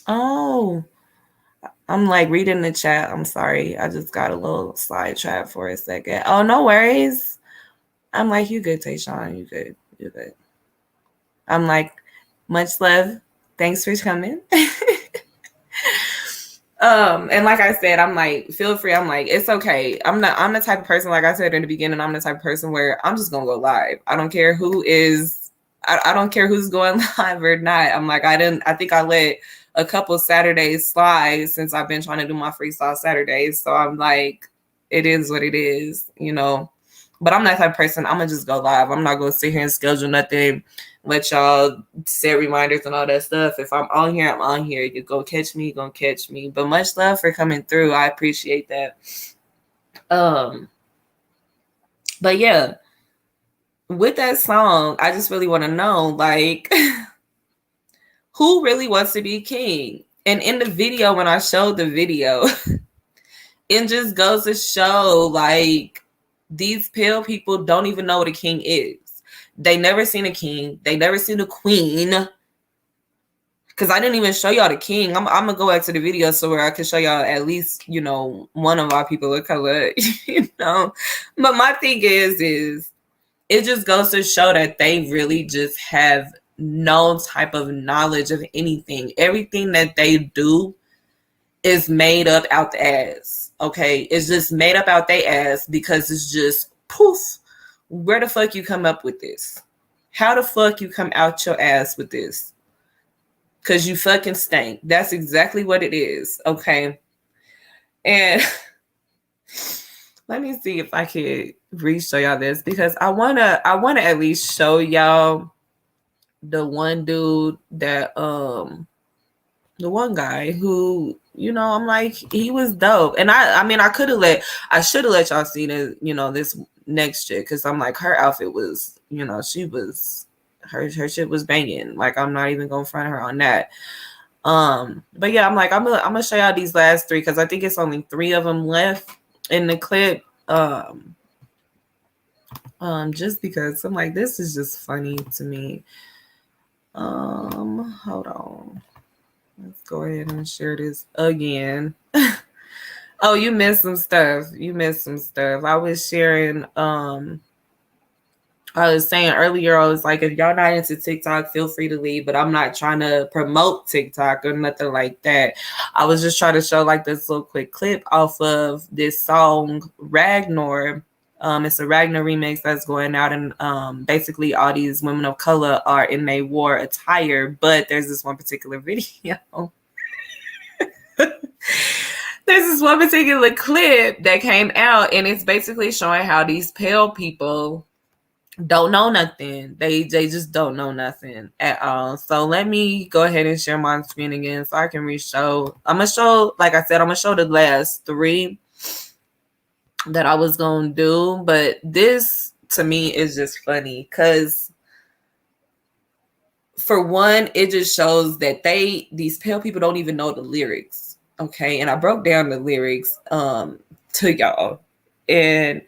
Oh, I'm like reading the chat. I'm sorry. I just got a little sidetracked for a second. Oh, no worries. I'm like, you good, Tayshawn. You good. You good. I'm like, much love. Thanks for coming. And like I said, I'm like, feel free. I'm like, it's okay. I'm the type of person, like I said in the beginning, I'm the type of person where I'm just gonna go live. I don't care who is, I don't care who's going live or not. I'm like, I think I let a couple Saturdays slide since I've been trying to do my Freestyle Saturdays. So I'm like, it is what it is, you know. But I'm that type of person, I'm gonna just go live. I'm not gonna sit here and schedule nothing, let y'all set reminders and all that stuff. If I'm on here, I'm on here. You go catch me, you're gonna catch me. But much love for coming through. I appreciate that. But yeah, with that song, I just really want to know, like, who really wants to be king? And in the video, when I showed the video, it just goes to show, like, these pale people don't even know what a king is. They never seen a king. They never seen a queen. Because I didn't even show y'all the king. I'm going to go back to the video so where I can show y'all at least, you know, one of our people of color, you know. But my thing is it just goes to show that they really just have no type of knowledge of anything. Everything that they do is made up out the ass. Okay? It's just made up out their ass because it's just poof. Where the fuck you come up with this? How the fuck you come out your ass with this? Because you fucking stink. That's exactly what it is. Okay? And let me see if I could re-show y'all this, because I wanna at least show y'all the one dude that The one guy who, I'm like, he was dope. And I mean, I should have let y'all see the, this next chick, because I'm like, her outfit was, she was, her shit was banging. Like, I'm not even gonna front her on that. But yeah, I'm like, I'm gonna show y'all these last three, because I think it's only 3 of them left in the clip. Just because I'm like, this is just funny to me. Hold on. Let's go ahead and share this again. Oh, you missed some stuff. I was sharing, I was saying earlier, I was like, if y'all not into TikTok, feel free to leave, but I'm not trying to promote TikTok or nothing like that. I was just trying to show like this little quick clip off of this song, Ragnor. It's a Ragnar remix that's going out, and basically all these women of color are in their war attire, but there's this one particular video. There's this one particular clip that came out, and it's basically showing how these pale people don't know nothing. They just don't know nothing at all. So let me go ahead and share my screen again so I can re-show. I'm gonna show, like I said, I'm gonna show the last 3 that I was gonna do, but this to me is just funny because, for one, it just shows that these pale people don't even know the lyrics. Okay, and I broke down the lyrics to y'all, and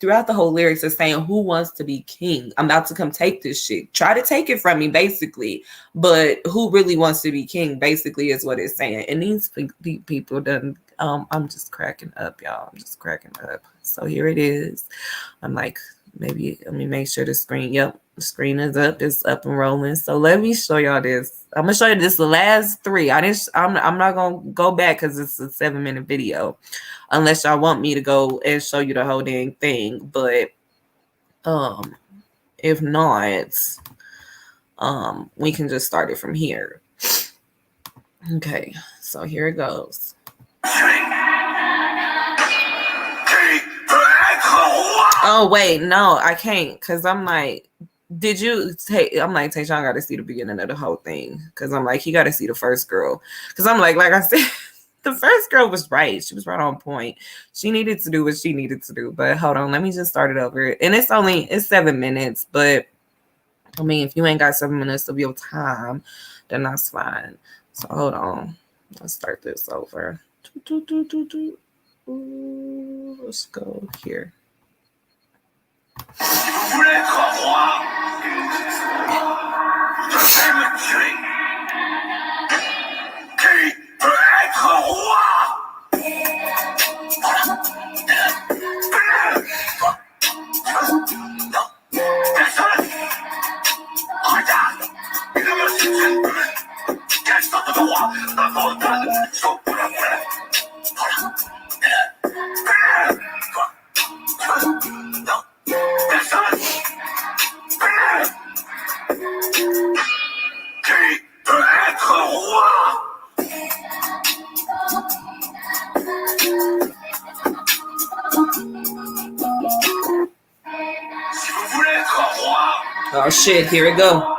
throughout the whole lyrics are saying, who wants to be king? I'm about to come take this shit. Try to take it from me, basically. But who really wants to be king, basically, is what it's saying. And these people done, I'm just cracking up, y'all. I'm just cracking up. So here it is. I'm like, maybe let me make sure the screen, yep, the screen is up. It's up and rolling. So let me show y'all this. I'm gonna show you this, the last 3. I'm not gonna go back because it's a 7-minute video, unless y'all want me to go and show you the whole dang thing. But if not, we can just start it from here. Okay, so here it goes. Oh wait, no, I can't, because I'm like, did you take, I'm like, Tayshawn got to see the beginning of the whole thing, because I'm like, he got to see the first girl, because I'm like I said, the first girl was right. She was right on point. She needed to do what she needed to do. But hold on, let me just start it over. And it's 7 minutes, but I mean, if you ain't got 7 minutes of your time, then that's fine. So hold on, let's start this over. Let's go here. Oh shit, here we go.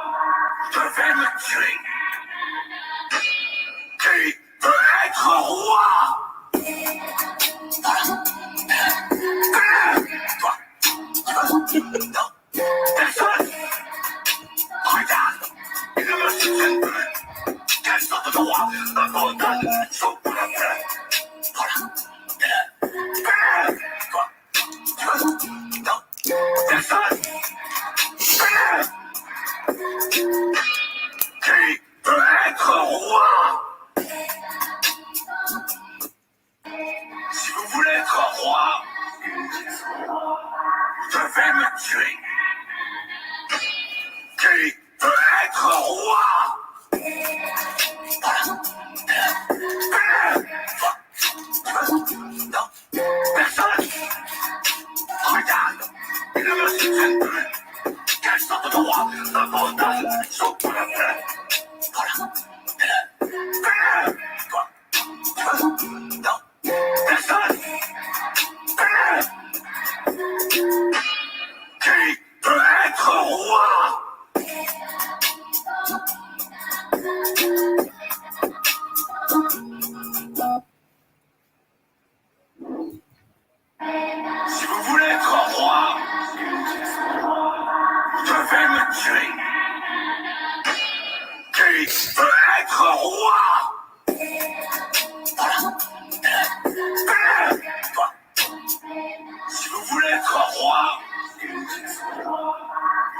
Si vous voulez être roi, vous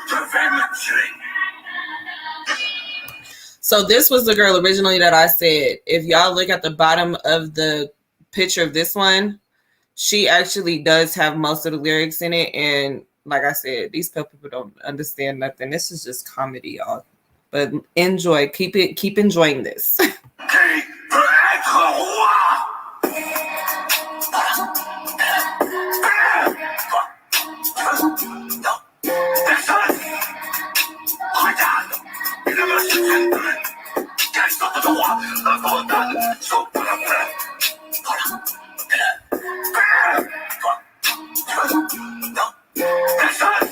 devez me tuer. So this was the girl originally that I said, if y'all look at the bottom of the picture of this one, she actually does have most of the lyrics in it. And like I said, these people don't understand nothing. This is just comedy, y'all. But enjoy. Keep enjoying this. Qui peut être roi? Non, personne. Regarde, il ne me soutiennent plus. Quelle sorte de roi abandonne son peuple? Non, personne.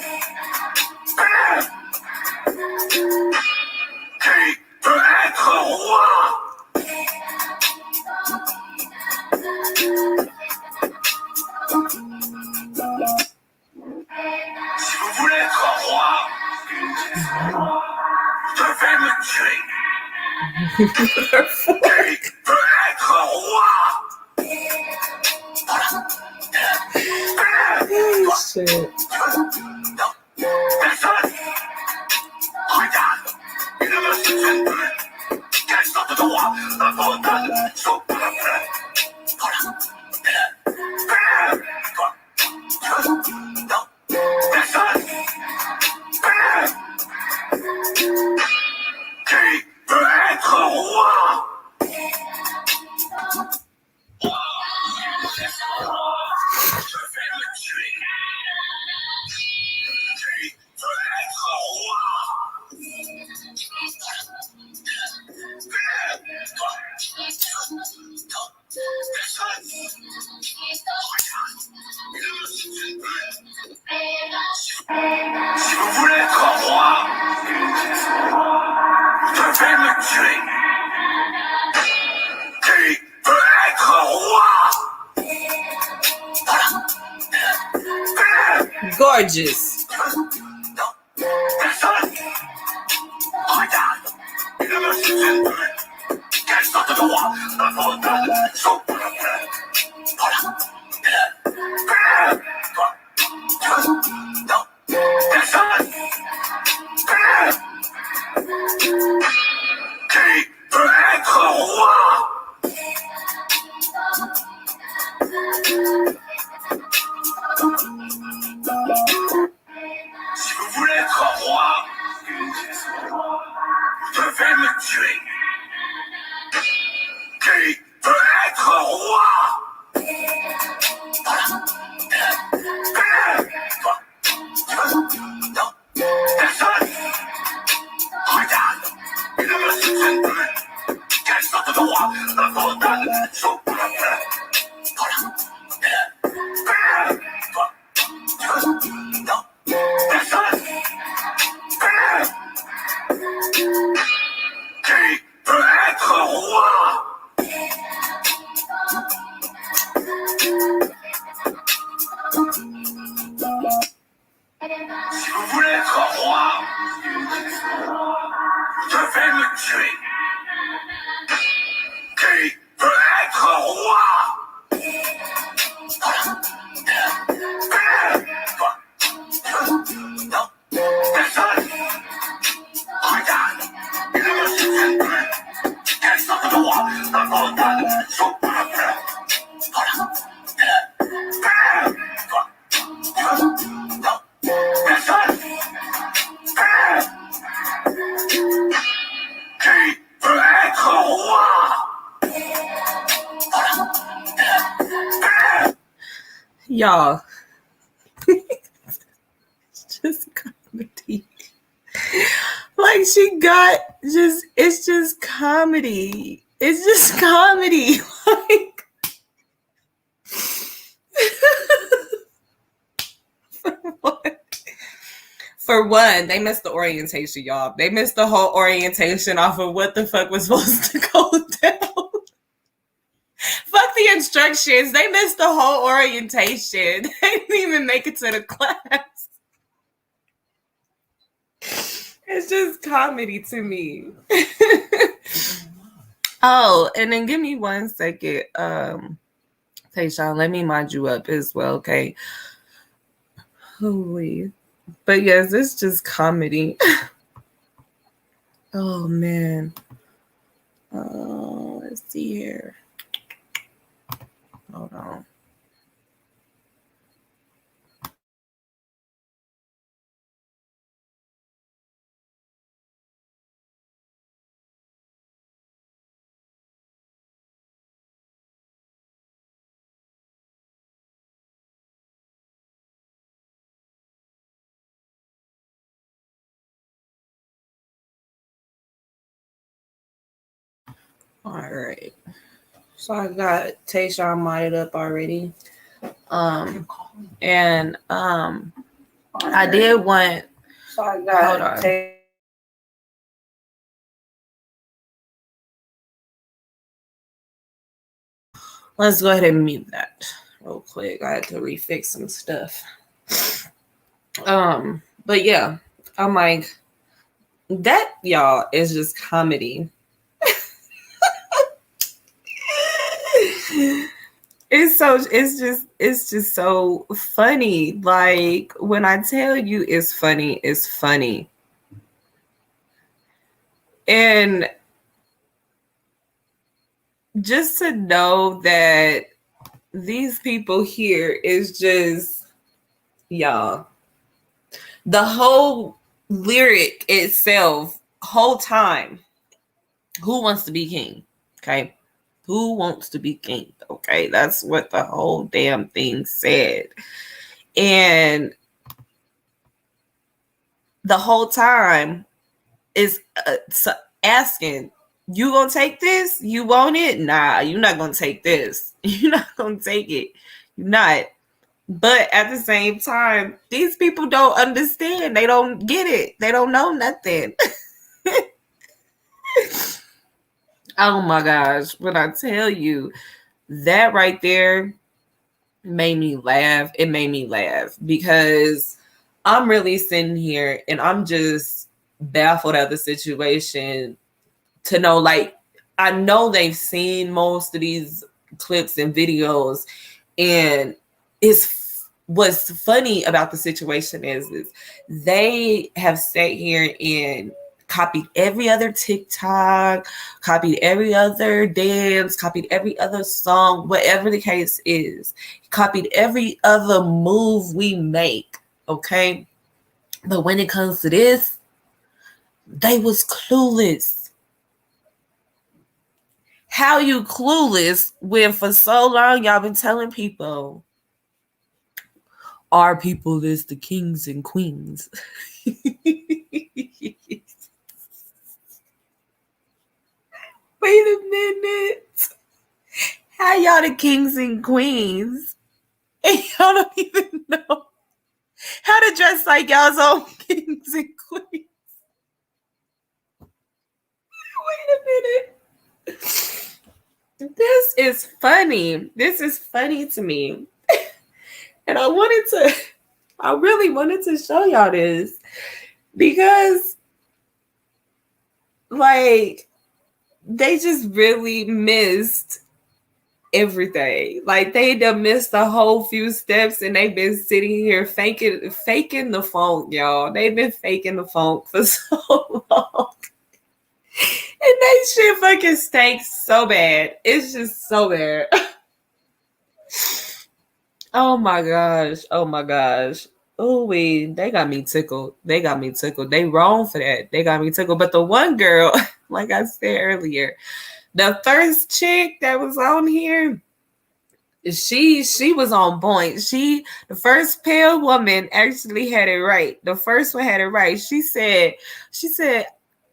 Qui peut être roi? Si vous voulez être roi, vous devez me tuer. Qui peut être roi? Oh, shit. Non, personne. Regarde, il ne me soutiennent plus. Quelle sorte de roi abandonne son peuple? Non, personne. Qui peut être roi? Je vais le tuer. Qui peut être roi? Si vous voulez être roi, vous devez me tuer. Qui peut être roi? Gorgeous. Non, personne. Regarde, il ne me soutiennent plus. Quelle sorte de roi abandonne son peuple? Non, personne. Qui peut être roi? Si vous voulez être roi, vous devez me tuer. Qui peut être roi? Non, personne. Regarde, il ne me soutiennent plus. Quelle sorte de roi abandonne son peuple? Non, personne. Qui peut être roi? Si vous voulez être roi, vous devez me tuer. Qui peut être roi? Non, personne. Regarde, il ne me soutiennent plus. Quelle sorte de roi abandonne son peuple? Non, personne. Qui peut être roi? Y'all. It's just comedy. Like it's just comedy. It's just comedy. Like for one, they missed the orientation, y'all. They missed the whole orientation off of what the fuck was supposed to go down. Fuck the instructions. They missed the whole orientation. They didn't even make it to the class. It's just comedy to me. Oh, and then give me 1 second. Tayshawn, let me mod you up as well, okay? Holy. But yes, it's just comedy. Oh man. Let's see here. Hold on. All right. So I got Tayshawn modded up already. And I did want. So I got. Hold on. Let's go ahead and mute that real quick. I had to refix some stuff. But yeah, I'm like, that y'all is just comedy. It's just so funny. Like when I tell you it's funny, it's funny. And just to know that these people here is just, y'all, the whole lyric itself, whole time, who wants to be king? Okay. Who wants to be king? Okay. That's what the whole damn thing said. And the whole time is asking, you gonna take this? You want it? Nah, you're not gonna take this. You're not gonna take it. You're not. But at the same time, these people don't understand. They don't get it. They don't know nothing. Oh my gosh. When I tell you that right there made me laugh. It made me laugh because I'm really sitting here and I'm just baffled at the situation to know, like, I know they've seen most of these clips and videos, and what's funny about the situation is they have sat here and copied every other TikTok, copied every other dance, copied every other song, whatever the case is, copied every other move we make, okay? But when it comes to this, they was clueless. How you clueless when for so long y'all been telling people our people is the kings and queens? Wait a minute. How y'all the kings and queens? And y'all don't even know how to dress like y'all's own kings and queens. Wait a minute. This is funny. This is funny to me. And I really wanted to show y'all this because, like, they just really missed everything. Like, they done missed a whole few steps and they've been sitting here faking the funk, y'all. They've been faking the funk for so long. And they shit fucking stinks so bad. It's just so bad. Oh my gosh. Oh my gosh. Oh, they got me tickled. They got me tickled. They wrong for that. They got me tickled. But the one girl, like I said earlier, the first chick that was on here, she was on point. The first pale woman actually had it right. The first one had it right. She said,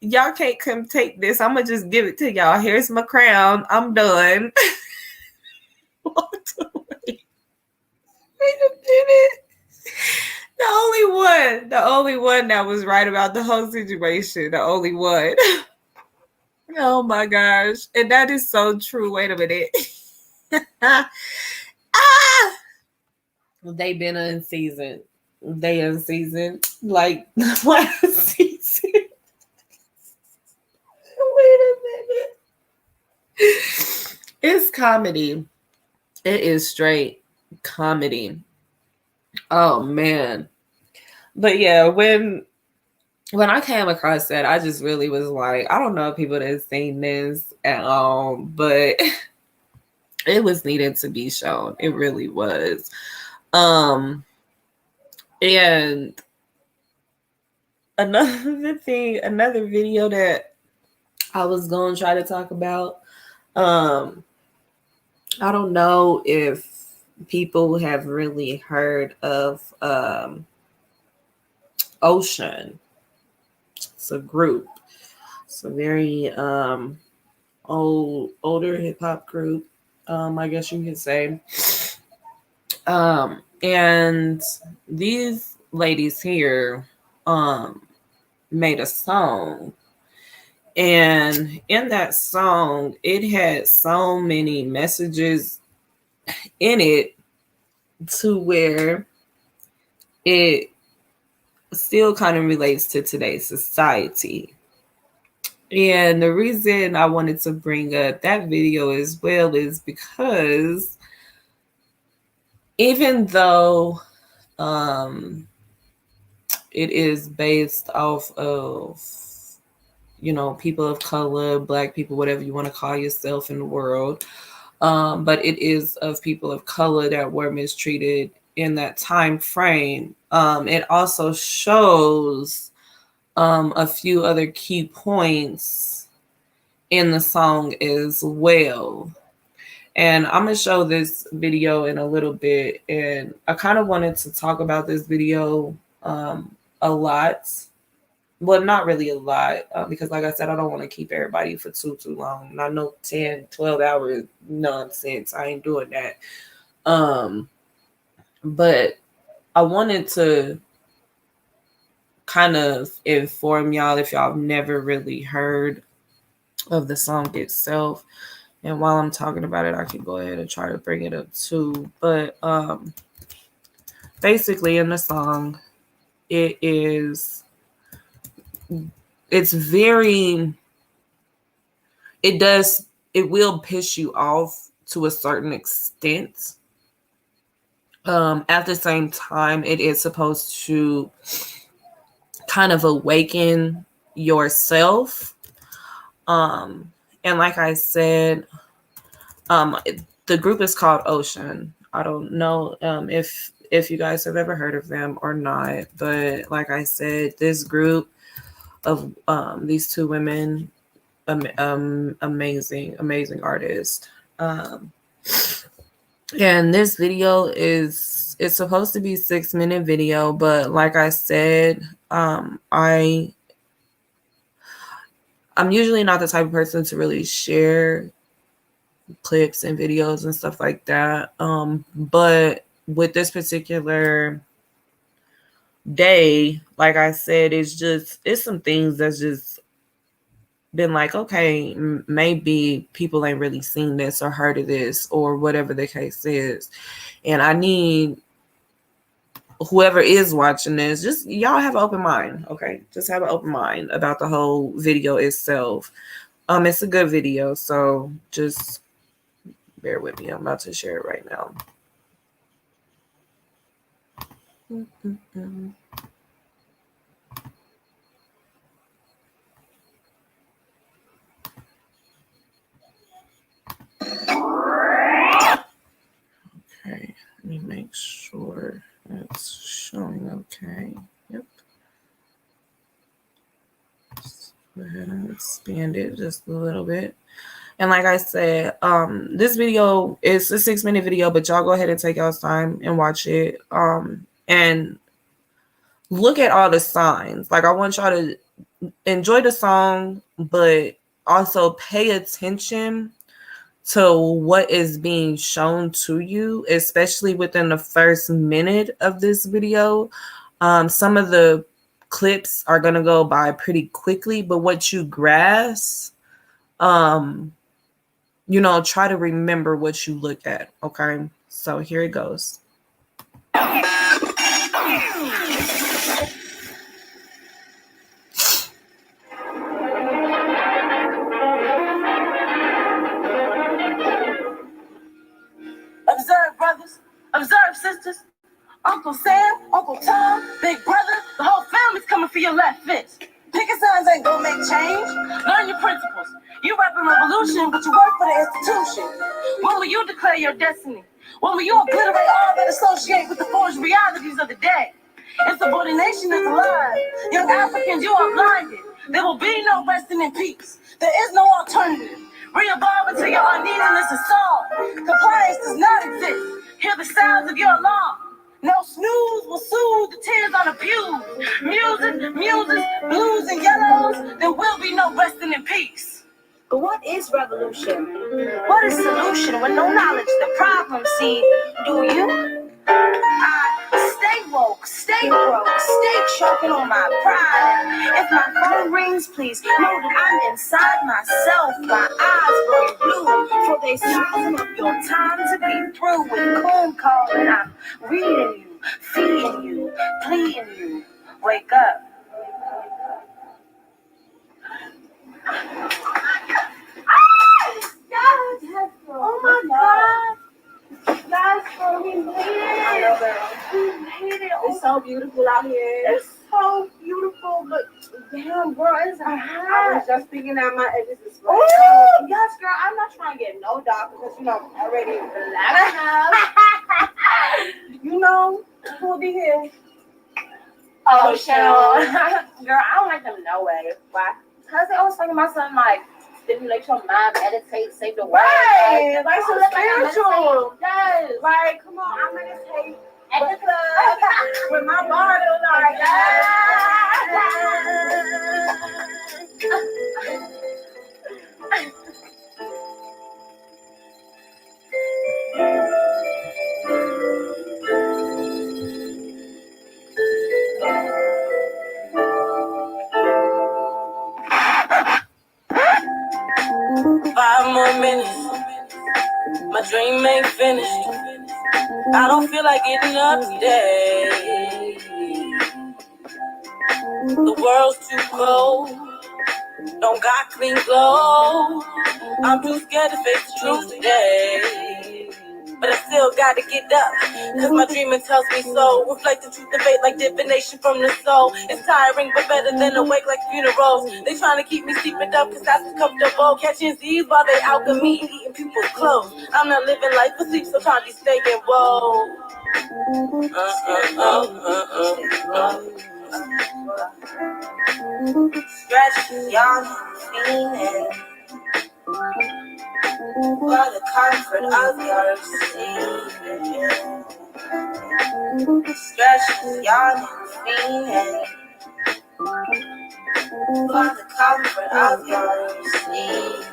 y'all can't come take this. I'm gonna just give it to y'all. Here's my crown. I'm done. Walked away. Wait a minute. The only one that was right about the whole situation. The only one. Oh my gosh. And that is so true. Wait a minute. They been unseasoned. They unseasoned. Like last season. Wait a minute. It's comedy. It is straight comedy. Oh man. But yeah, when I came across that, I just really was like, I don't know if people that have seen this at all, but it was needed to be shown. It really was. And another video that I was going to try to talk about, I don't know if people have really heard of Ocean. It's a group. It's a very older hip hop group, I guess you could say. And these ladies here made a song. And in that song, it had so many messages in it to where it still kind of relates to today's society. And the reason I wanted to bring up that video as well is because even though it is based off of, you know, people of color, Black people, whatever you want to call yourself in the world, but it is of people of color that were mistreated in that time frame. It also shows a few other key points in the song as well. And I'm going to show this video in a little bit. And I kind of wanted to talk about this video a lot. Well, not really a lot, because like I said, I don't want to keep everybody for too long. And I know 10, 12 hours nonsense. I ain't doing that. But I wanted to kind of inform y'all if y'all have never really heard of the song itself. And while I'm talking about it, I can go ahead and try to bring it up too. But basically in the song, it's very, it will piss you off to a certain extent. At the same time, it is supposed to kind of awaken yourself. And like I said, the group is called Ocean. I don't know if you guys have ever heard of them or not, but like I said, this group of these two women, amazing artists. And this video it's supposed to be 6-minute video, but like I said, I'm usually not the type of person to really share clips and videos and stuff like that. But with this particular day, like I said, it's some things that's just been like, okay, maybe people ain't really seen this or heard of this or whatever the case is. And I need whoever is watching this, just y'all have an open mind, okay? Just have an open mind about the whole video itself. It's a good video, so just bear with me. I'm about to share it right now. Okay, let me make sure it's showing okay. Yep. Let's go ahead and expand it just a little bit. And like I said, this video is a 6-minute video, but y'all go ahead and take y'all's time and watch it. And look at all the signs. Like, I want y'all to enjoy the song, but also pay attention to what is being shown to you, especially within the first minute of this video. Some of the clips are going to go by pretty quickly, but what you grasp, you know, try to remember what you look at. Okay, so here it goes. Uncle Sam, Uncle Tom, Big Brother, the whole family's coming for your left fist. Picket signs ain't gonna make change. Learn your principles. You rap a revolution, but you work for the institution. When will you declare your destiny? When will you obliterate all that associate with the forged realities of the day? Insubordination is alive. Young Africans, you are blinded. There will be no resting in peace. There is no alternative. Re-evolve until your unneediness is solved. Compliance does not exist. Hear the sounds of your alarm. No snooze will soothe the tears on the pews. Muses, blues, and yellows. There will be no resting in peace. But what is revolution? What is solution when no knowledge the problem? See, do you? Stay woke, stay broke, stay choking on my pride. If my phone rings, please know that I'm inside myself. My eyes grow blue, for they size up your time to be through with coon calling. I'm reading you, feeding you, pleading you. Wake up. Oh my God. Guys, we made it. We made it. It's so beautiful out here. It's so beautiful, but damn, girl, it's hot. I was just speaking at my edges. Oh, yes, girl. I'm not trying to get no dark because, I'm already black enough. Who'll be here? Oh, Sean. Girl, I don't like them no way. Why? Because they always talking about something like, stimulate your mind, meditate, save the world. Right, like so spiritual. Yes, right. Come on, I meditate at the club with my bottle, like Five more minutes, my dream ain't finished. I don't feel like getting up today. The world's too cold, don't got clean clothes. I'm too scared to face the truth today. But I still gotta get up, cause my dreaming tells me so. Reflect the truth and fate like divination from the soul. It's tiring but better than awake like funerals. They trying to keep me sleeping up cause that's what's comfortable. Catching Z's while they alchemy, eating people's clothes. I'm not living life for sleep, so trying to be staying woe. stretch, yawn, feeling for the comfort of your sleep. Stretch, yawn, feeling for the comfort of your sleep.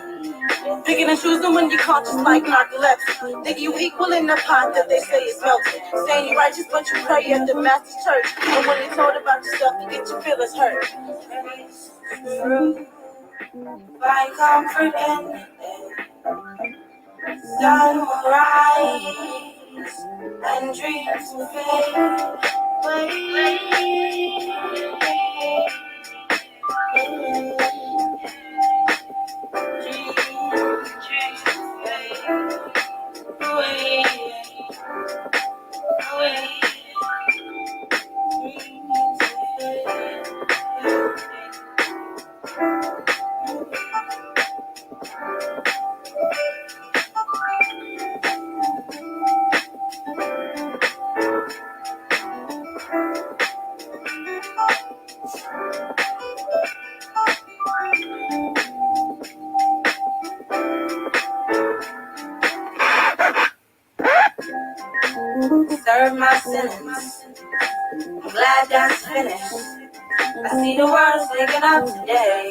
Picking and choosing when you're conscious like narcolepsy. Think you equal in the pot that they say is melting. Saying you righteous but you pray at the master's church. And when you're told about yourself, you get your feelings hurt. True. Find comfort in it. Sun will rise and dreams will fade away. Dreams fade away. Serve my sentence. I'm glad that's finished. I see the world's waking up today.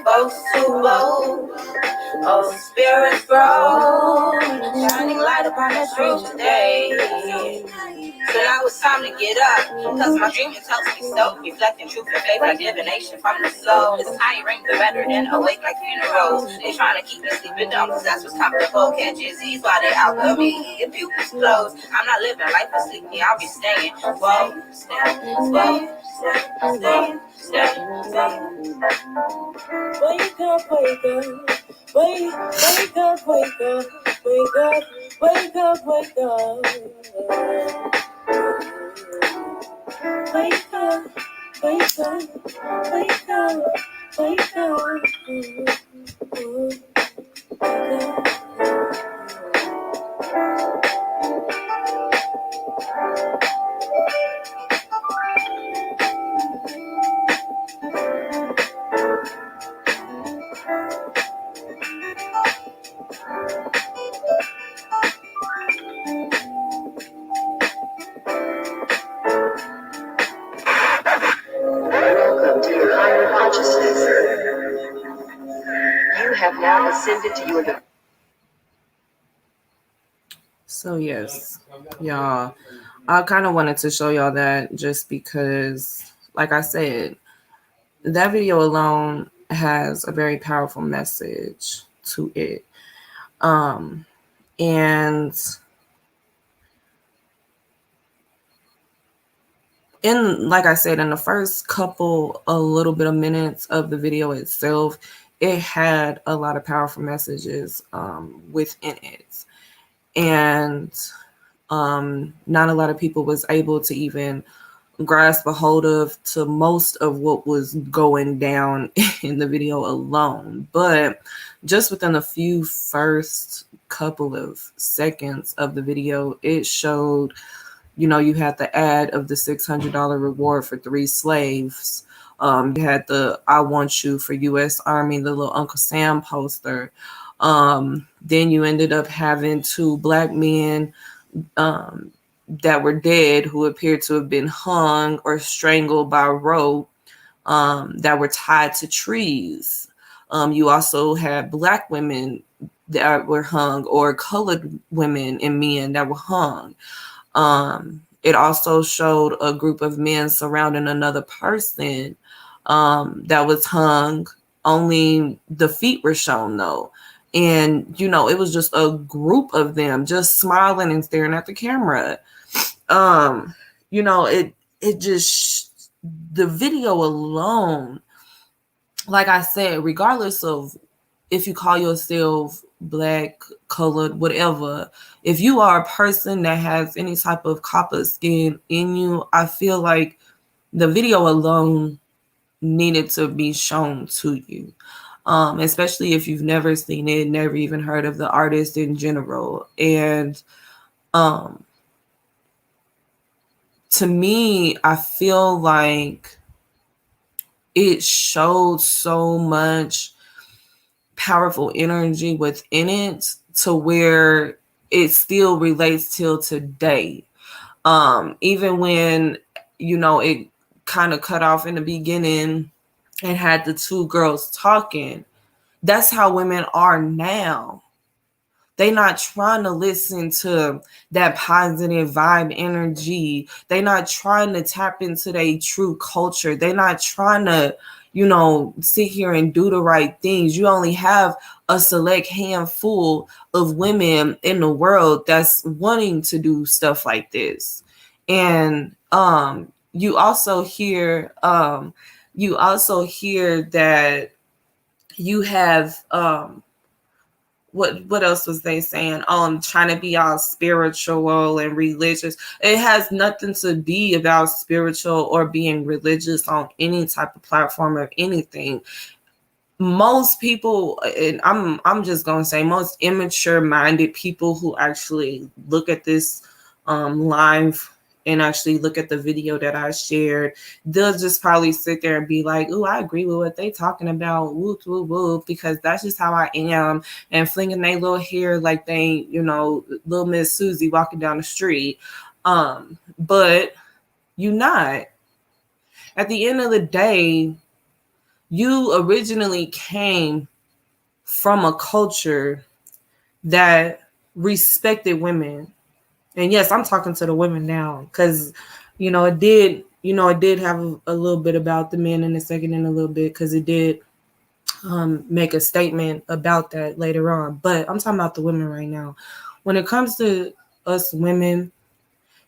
Folks too bold, oh spirits grow, shining light upon the truth today. So now it's time to get up, cause my dream tells me so. Reflecting truth and faith like divination from the soul. It's tiring but better than awake like funerals. They trying to keep me sleeping dumb cause that's what's comfortable. Catch disease while they alchemy, eating pupils closed. I'm not living life for sleepy, I'll be staying. Whoa, stay. Wake up, wake up, wake up, wake up, wake up, Wake up, wake up. Wake up, wake up, wake up, wake up. Welcome to your higher consciousness. You have now ascended to your So yes, y'all, I kind of wanted to show y'all that just because, like I said, that video alone has a very powerful message to it. And like I said, in the first a little bit of minutes of the video itself, it had a lot of powerful messages within it. And not a lot of people was able to even grasp a hold of to most of what was going down in the video alone. But just within the first couple of seconds of the video, it showed, you had the ad of the $600 reward for 3 slaves. You had the "I want you" for U.S. Army, the little Uncle Sam poster. Then you ended up having 2 black men that were dead, who appeared to have been hung or strangled by rope, that were tied to trees. You also had black women that were hung, or colored women and men that were hung. It also showed a group of men surrounding another person that was hung. Only the feet were shown, though. And, it was just a group of them just smiling and staring at the camera. It just, the video alone, like I said, regardless of if you call yourself black, colored, whatever, if you are a person that has any type of copper skin in you, I feel like the video alone needed to be shown to you. Especially if you've never seen it, never even heard of the artist in general. And to me, I feel like it showed so much powerful energy within it to where it still relates till today. Even when, it kind of cut off in the beginning and had the 2 girls talking, that's how women are now. They not trying to listen to that positive vibe energy. They not trying to tap into their true culture. They not trying to, sit here and do the right things. You only have a select handful of women in the world that's wanting to do stuff like this. And you also hear that you have what else was they saying? Trying to be all spiritual and religious. It has nothing to be about spiritual or being religious on any type of platform or anything. Most people, and I'm just gonna say, most immature minded people who actually look at this live and actually look at the video that I shared, they'll just probably sit there and be like, "Oh, I agree with what they talking about, whoop, whoop, whoop," because that's just how I am, and flinging their little hair like they, little Miss Susie walking down the street. But you not. At the end of the day, you originally came from a culture that respected women. And yes, I'm talking to the women now, because, it did have a little bit about the men in a second and a little bit, because it did make a statement about that later on. But I'm talking about the women right now. When it comes to us women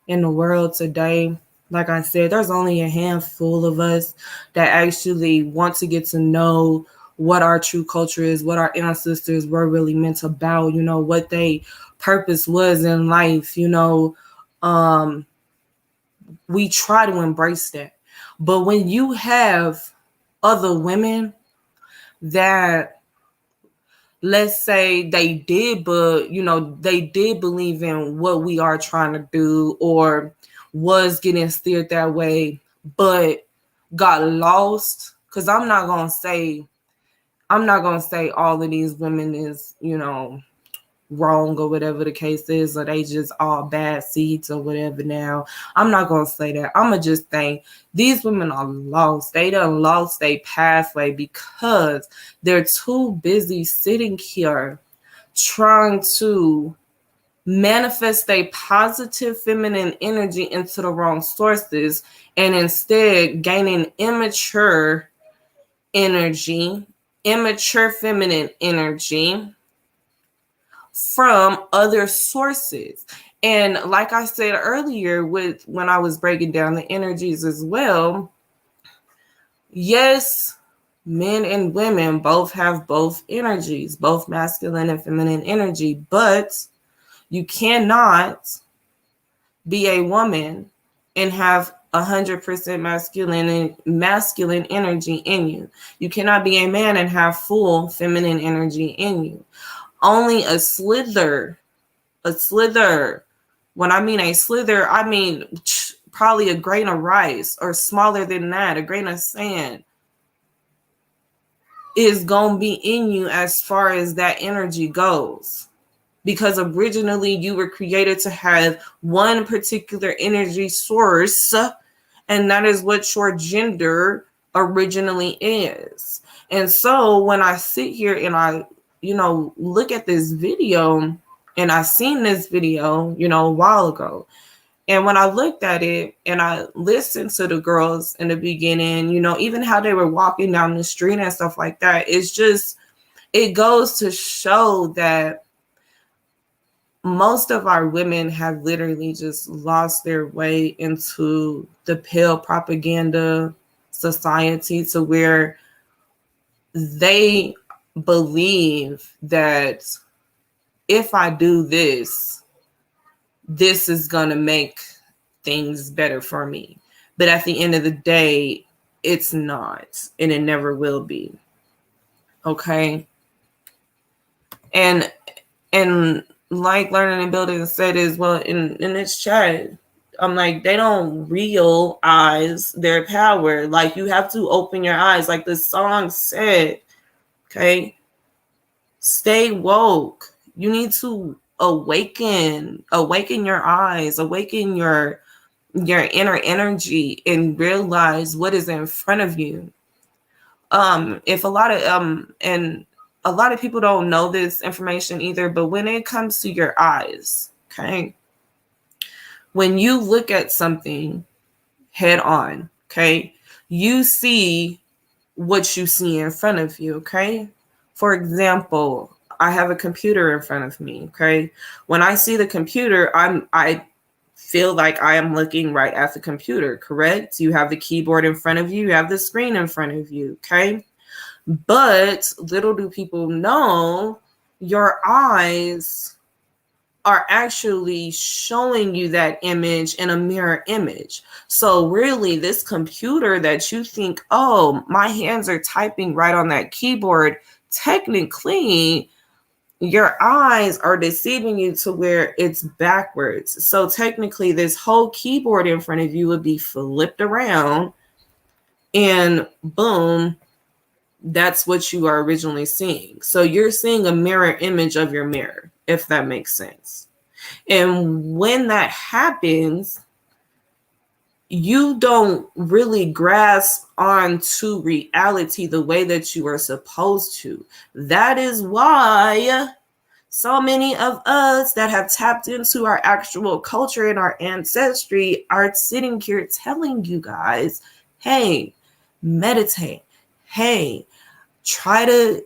in the world today, like I said, there's only a handful of us that actually want to get to know what our true culture is, what our ancestors were really meant about, you know, what they purpose was in life, you know. We try to embrace that. But when you have other women that, let's say they did, but, you know, they did believe in what we are trying to do or was getting steered that way, but got lost. Because I'm not going to say all of these women is, you know, wrong or whatever the case is, or they just all bad seeds or whatever. Now, I'm not going to say that. I'm going to just think these women are lost. They done lost their pathway because they're too busy sitting here trying to manifest a positive feminine energy into the wrong sources and instead gaining immature energy, immature feminine energy from other sources. And like I said earlier, when I was breaking down the energies as well, yes, men and women both have both energies, both masculine and feminine energy, but you cannot be a woman and have 100% masculine energy in you. You cannot be a man and have full feminine energy in you. Only a slither. When I mean a slither, I mean probably a grain of rice or smaller than that, a grain of sand is going to be in you as far as that energy goes. Because originally you were created to have one particular energy source, and that is what your gender originally is. And so when I sit here and I, you know, look at this video, and I seen this video, you know, a while ago. And when I looked at it and I listened to the girls in the beginning, you know, even how they were walking down the street and stuff like that, it's just, it goes to show that most of our women have literally just lost their way into the pale propaganda society, to where they believe that if I do this, this is going to make things better for me. But at the end of the day, it's not, and it never will be. Okay. And like Learning and Building said as well in this chat, I'm like, they don't realize their power. Like, you have to open your eyes. Like the song said, okay, stay woke. You need to awaken your eyes, awaken your inner energy, and realize what is in front of you. If a lot of people don't know this information either, but when it comes to your eyes, okay, when you look at something head on, okay, you see what you see in front of you, okay? For example, I have a computer in front of me, okay? When I see the computer, I feel like I am looking right at the computer, correct? You have the keyboard in front of you, you have the screen in front of you, okay? But little do people know, your eyes are actually showing you that image in a mirror image. So really, this computer that you think, oh, my hands are typing right on that keyboard, technically, your eyes are deceiving you to where it's backwards. So technically, this whole keyboard in front of you would be flipped around, and boom, that's what you are originally seeing. So you're seeing a mirror image of your mirror, if that makes sense. And when that happens, you don't really grasp onto reality the way that you are supposed to. That is why so many of us that have tapped into our actual culture and our ancestry are sitting here telling you guys, hey, meditate. Hey, try to,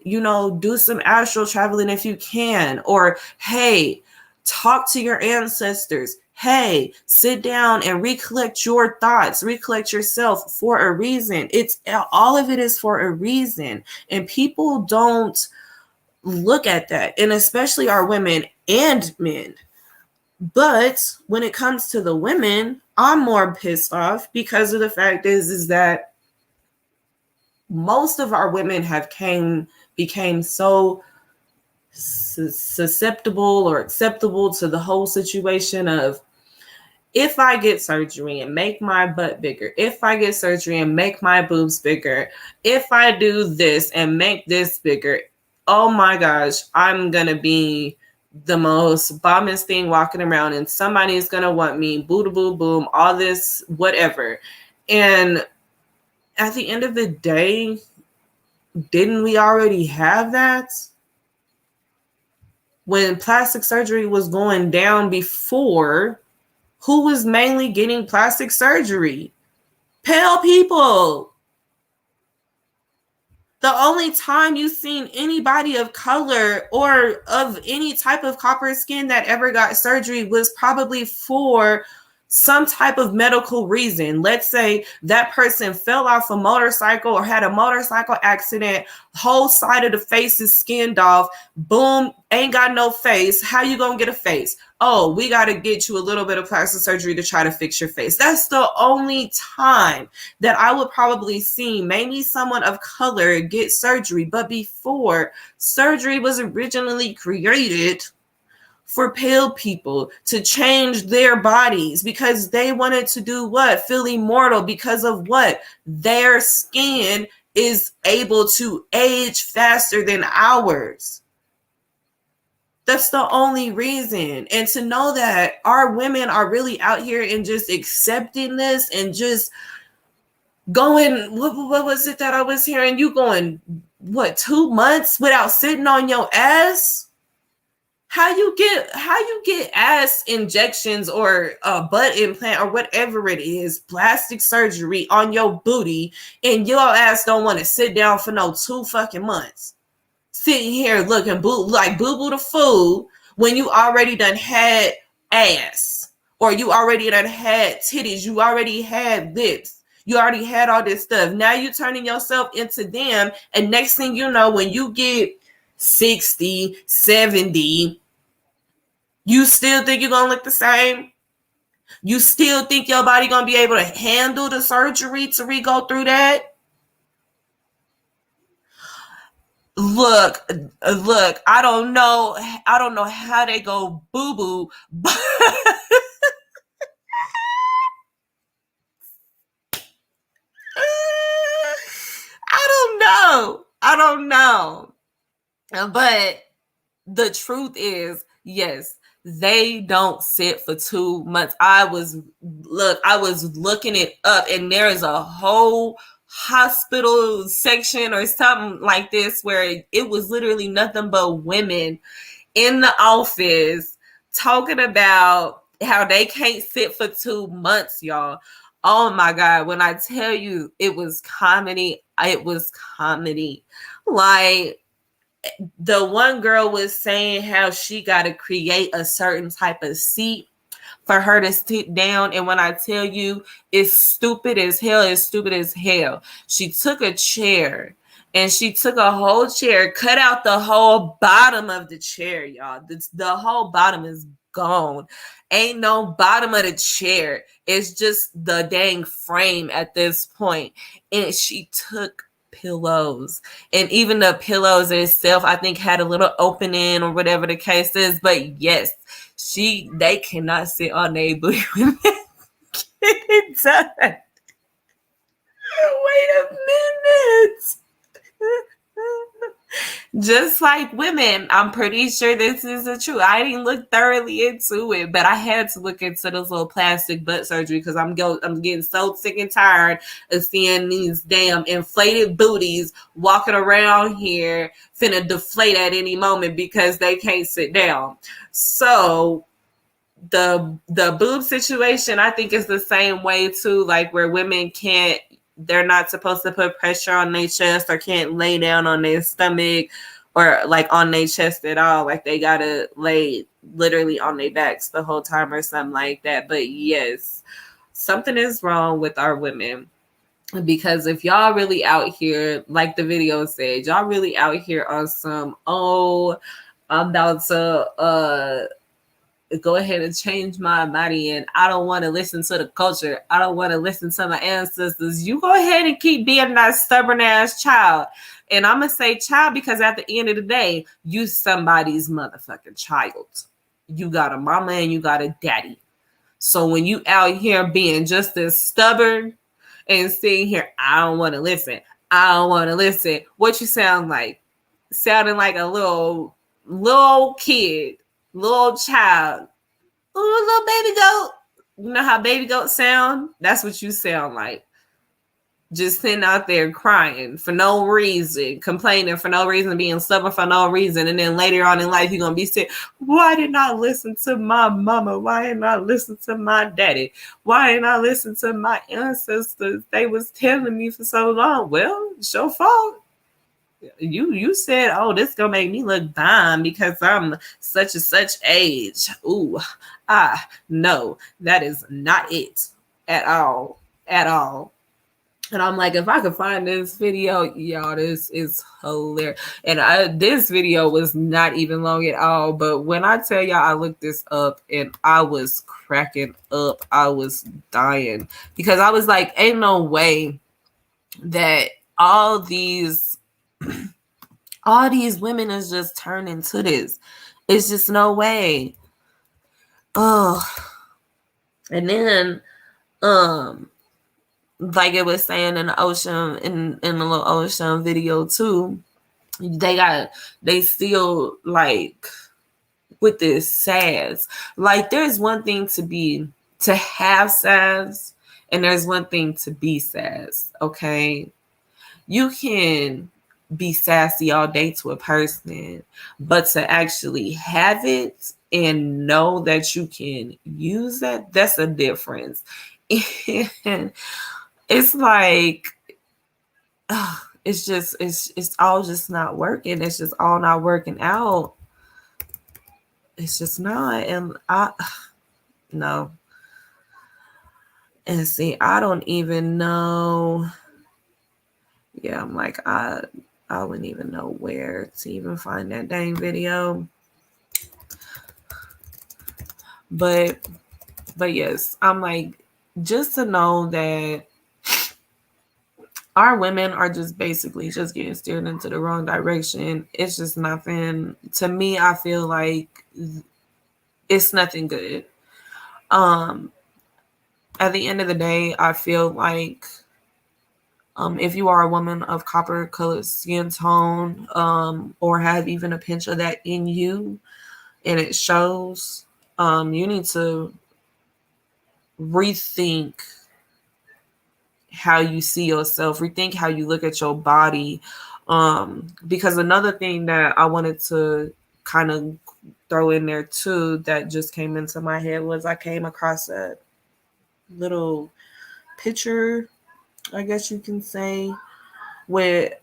do some astral traveling if you can. Or, hey, talk to your ancestors. hey, sit down and recollect your thoughts, recollect yourself for a reason. It's all of it is for a reason. And people don't look at that. And especially our women and men. But when it comes to the women, I'm more pissed off because of the fact is that most of our women became so susceptible or acceptable to the whole situation of, if I get surgery and make my butt bigger, if I get surgery and make my boobs bigger, if I do this and make this bigger, oh my gosh, I'm going to be the most bombest thing walking around and somebody is going to want me, boo boo boom, all this, whatever. And at the end of the day, didn't we already have that? When plastic surgery was going down before, who was mainly getting plastic surgery? Pale people. The only time you've seen anybody of color or of any type of copper skin that ever got surgery was probably for some type of medical reason. Let's say that person fell off a motorcycle or had a motorcycle accident, whole side of the face is skinned off, boom, ain't got no face. How you gonna get a face? Oh, we got to get you a little bit of plastic surgery to try to fix your face. That's the only time that I would probably see maybe someone of color get surgery. But before, surgery was originally created for pale people to change their bodies because they wanted to do what? Feel immortal because of what? Their skin is able to age faster than ours. That's the only reason. And to know that our women are really out here and just accepting this and just going, what was it that I was hearing? You going, 2 months without sitting on your ass? How you get ass injections or a butt implant or whatever it is, plastic surgery on your booty, and your ass don't want to sit down for no 2 fucking months? Sitting here looking like boo-boo the fool when you already done had ass, or you already done had titties, you already had lips, you already had all this stuff. Now you turning yourself into them, and next thing you know, when you get 60, 70, you still think you're gonna look the same? You still think your body gonna be able to handle the surgery to go through that? Look, I don't know how they go boo-boo, but I don't know. But the truth is, yes, they don't sit for 2 months. I was looking it up, and there is a whole hospital section or something like this where it was literally nothing but women in the office talking about how they can't sit for 2 months, y'all. Oh my God, when I tell you it was comedy. Like, the one girl was saying how she got to create a certain type of seat for her to sit down. And when I tell you it's stupid as hell, she took a chair and she took a whole chair, cut out the whole bottom of the chair, y'all. The whole bottom is gone. Ain't no bottom of the chair. It's just the dang frame at this point. And she took pillows, and even the pillows itself, I think, had a little opening or whatever the case is. But yes, they cannot sit on their booty when they get it done. Wait a minute. Just like women, I'm pretty sure this is the truth. I didn't look thoroughly into it, but I had to look into this little plastic butt surgery because I'm getting so sick and tired of seeing these damn inflated booties walking around here finna deflate at any moment because they can't sit down. So the boob situation, I think, is the same way too, like where women they're not supposed to put pressure on their chest or can't lay down on their stomach or like on their chest at all. Like they gotta lay literally on their backs the whole time or something like that. But yes, something is wrong with our women. Because if y'all really out here, like the video said, y'all really out here on some, oh, I'm about to go ahead and change my body and I don't want to listen to the culture. I don't want to listen to my ancestors. You go ahead and keep being that stubborn ass child. And I'm going to say child because at the end of the day, you somebody's motherfucking child. You got a mama and you got a daddy. So when you out here being just as stubborn and sitting here, I don't want to listen. I don't want to listen. What you sound like? Sounding like a little kid, little child. Ooh, little baby goat. You know how baby goats sound? That's what you sound like. Just sitting out there crying for no reason, complaining for no reason, being stubborn for no reason. And then later on in life, you're going to be saying, why didn't I listen to my mama? Why didn't I listen to my daddy? Why didn't I listen to my ancestors? They was telling me for so long. Well, it's your fault. You said, oh, this gonna make me look fine because I'm such and such age. Ooh, no, that is not it at all. And I'm like, if I could find this video, y'all, this is hilarious. And this video was not even long at all. But when I tell y'all, I looked this up and I was cracking up. I was dying because I was like, ain't no way that all these women is just turning to this. It's just no way. Oh, and then, like it was saying in the ocean, in the little ocean video too, they still like with this sass. Like there's one thing to have sass, and there's one thing to be sass. Okay, you can be sassy all day to a person, but to actually have it and know that you can use that, that's a difference. And it's like, it's all just not working. It's just all not working out. It's just not. And no. And see, I don't even know. Yeah, I'm like, I wouldn't even know where to even find that dang video. But yes, I'm like, just to know that our women are just basically just getting steered into the wrong direction. It's just nothing. To me, I feel like it's nothing good. At the end of the day, I feel like if you are a woman of copper colored skin tone, or have even a pinch of that in you and it shows, you need to rethink how you see yourself, rethink how you look at your body. Because another thing that I wanted to kind of throw in there too that just came into my head was I came across a little picture, I guess you can say, with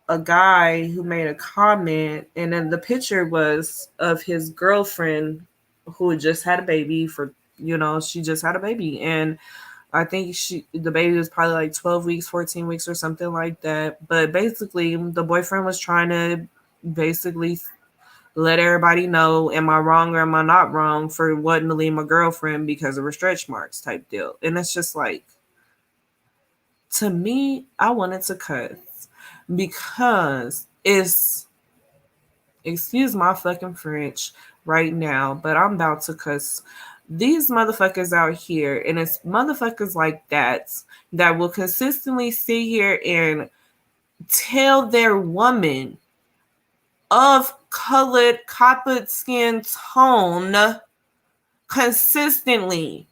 a guy who made a comment, and then the picture was of his girlfriend who had just had a baby she just had a baby, and I think the baby was probably like 12 weeks, 14 weeks or something like that. But basically the boyfriend was trying to basically let everybody know, am I wrong or am I not wrong for wanting to leave my girlfriend because of her stretch marks type deal. And it's just like, to me, I wanted to cuss because it's, excuse my fucking French right now, but I'm about to cuss. These motherfuckers out here, and it's motherfuckers like that will consistently sit here and tell their woman of colored copper skin tone consistently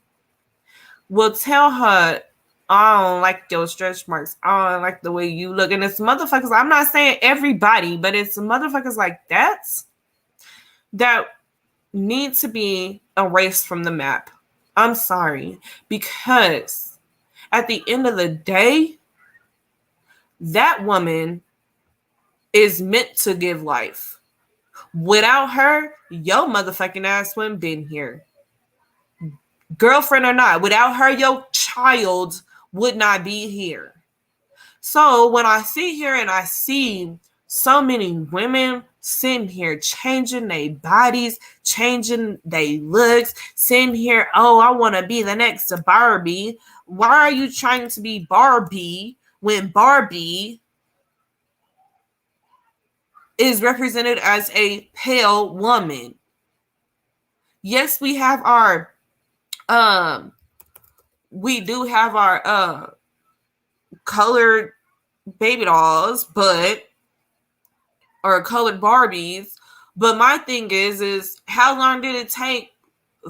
will tell her, I don't like your stretch marks. I don't like the way you look. And it's motherfuckers, I'm not saying everybody, but it's motherfuckers like that need to be erased from the map. I'm sorry. Because at the end of the day, that woman is meant to give life. Without her, your motherfucking ass wouldn't been here. Girlfriend or not, without her, your child would not be here. So when I sit here and I see so many women sitting here changing their bodies, changing their looks, sitting here, oh, I want to be the next Barbie. Why are you trying to be Barbie when Barbie is represented as a pale woman? Yes, we have our we do have our colored baby dolls, but or colored Barbies. But my thing is how long did it take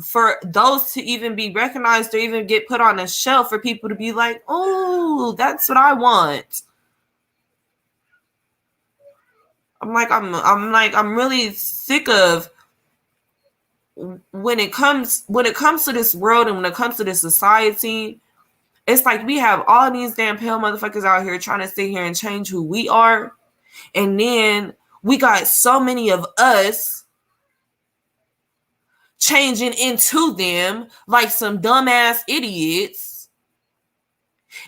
for those to even be recognized or even get put on a shelf for people to be like, oh, that's what I want? I'm really sick of when it comes to this world and when it comes to this society. It's like we have all these damn pale motherfuckers out here trying to sit here and change who we are. And then we got so many of us changing into them like some dumbass idiots.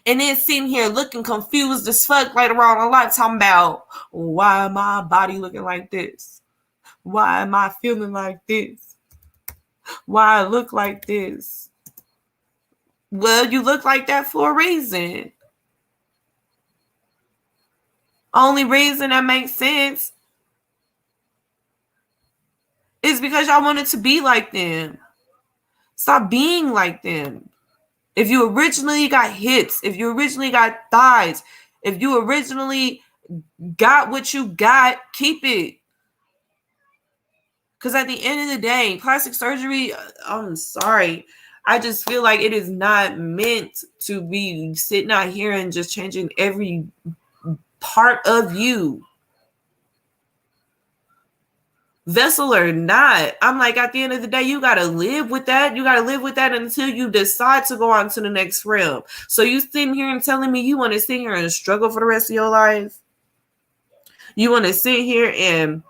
And then sitting here looking confused as fuck later on in life talking about, why am my body looking like this? Why am I feeling like this? Why I look like this? Well, you look like that for a reason. Only reason that makes sense is because y'all wanted to be like them. Stop being like them. If you originally got hips, if you originally got thighs, if you originally got what you got, keep it. Because at the end of the day, plastic surgery, I'm sorry, I just feel like it is not meant to be sitting out here and just changing every part of you. Vessel or not, I'm like, at the end of the day, you got to live with that. You got to live with that until you decide to go on to the next realm. So you sitting here and telling me you want to sit here and struggle for the rest of your life? You want to sit here and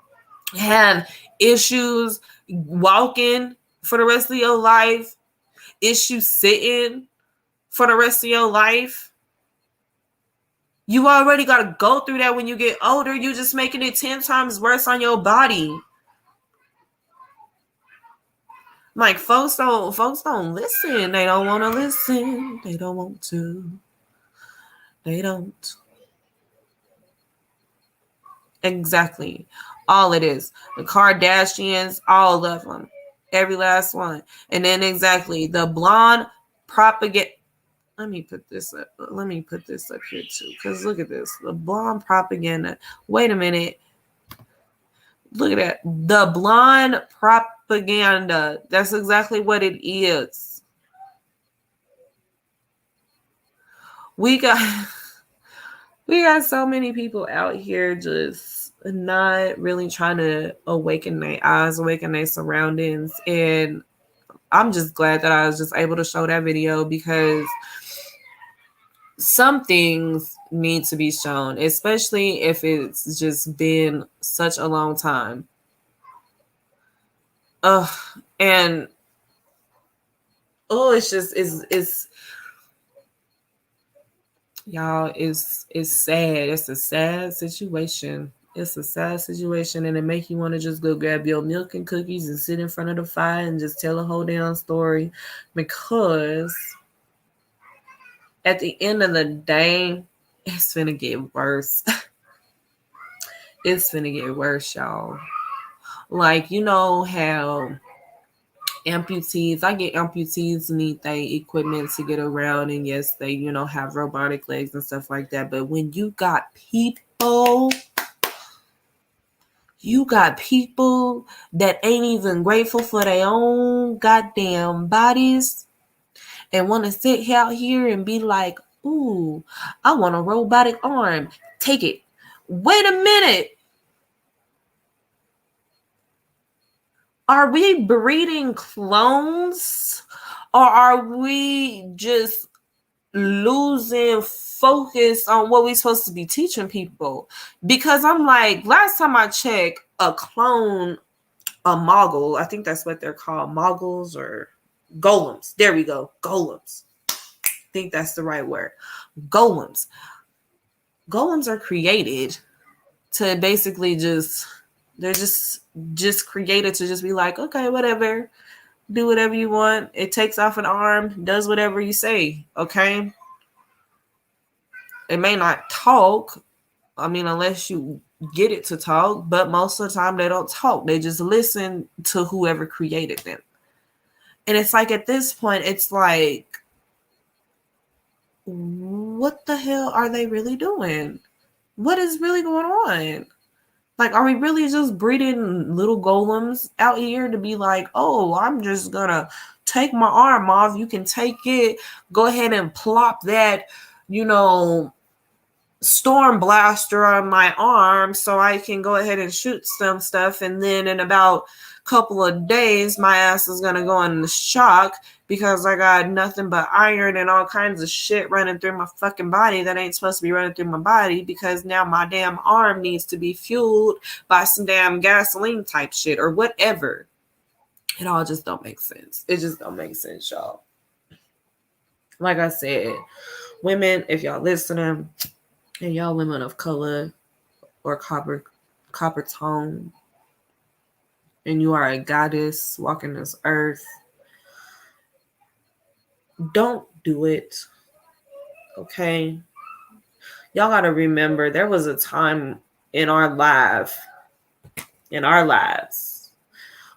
have issues walking for the rest of your life? Issues sitting for the rest of your life? You already got to go through that when you get older. You just making it 10 times worse on your body. Like folks don't listen. They don't want to listen. They don't want to. They don't. Exactly. All it is. The Kardashians, all of them. Every last one. And then exactly the blonde propaganda. Let me put this up here too. Because look at this. The blonde propaganda. Wait a minute. Look at that. The blonde propaganda. That's exactly what it is. We got so many people out here just not really trying to awaken their eyes, awaken their surroundings. And I'm just glad that I was just able to show that video because some things need to be shown, especially if it's just been such a long time. And it's y'all, it's sad. It's a sad situation. It's a sad situation, and it make you want to just go grab your milk and cookies and sit in front of the fire and just tell a whole damn story, because at the end of the day, it's finna get worse. It's finna get worse, y'all. Like, you know how amputees, I get amputees need their equipment to get around, and yes, they, you know, have robotic legs and stuff like that. But when you got people that ain't even grateful for their own goddamn bodies and want to sit out here and be like, ooh, I want a robotic arm. Take it. Wait a minute. Are we breeding clones, or are we just losing focus on what we're supposed to be teaching people. Because I'm like, last time I checked, a clone, a mogul, I think that's what they're called, moguls or golems. There we go, golems. I think that's the right word. Golems. Golems are created to basically they're just created to just be like, okay, whatever, do whatever you want. It takes off an arm, does whatever you say, okay? It may not talk, I mean, unless you get it to talk, but most of the time they don't talk. They just listen to whoever created them. And it's like, at this point, it's like, what the hell are they really doing? What is really going on? Like, are we really just breeding little golems out here to be like, oh, I'm just gonna take my arm off. You can take it. Go ahead and plop that, storm blaster on my arm so I can go ahead and shoot some stuff. And then in about a couple of days, my ass is going to go into shock because I got nothing but iron and all kinds of shit running through my fucking body that ain't supposed to be running through my body, because now my damn arm needs to be fueled by some damn gasoline type shit or whatever. It all just don't make sense. It just don't make sense, y'all. Like I said, women, if y'all listening, and y'all women of color or copper tone, and you are a goddess walking this earth, don't do it. Okay? Y'all gotta remember, there was a time in our lives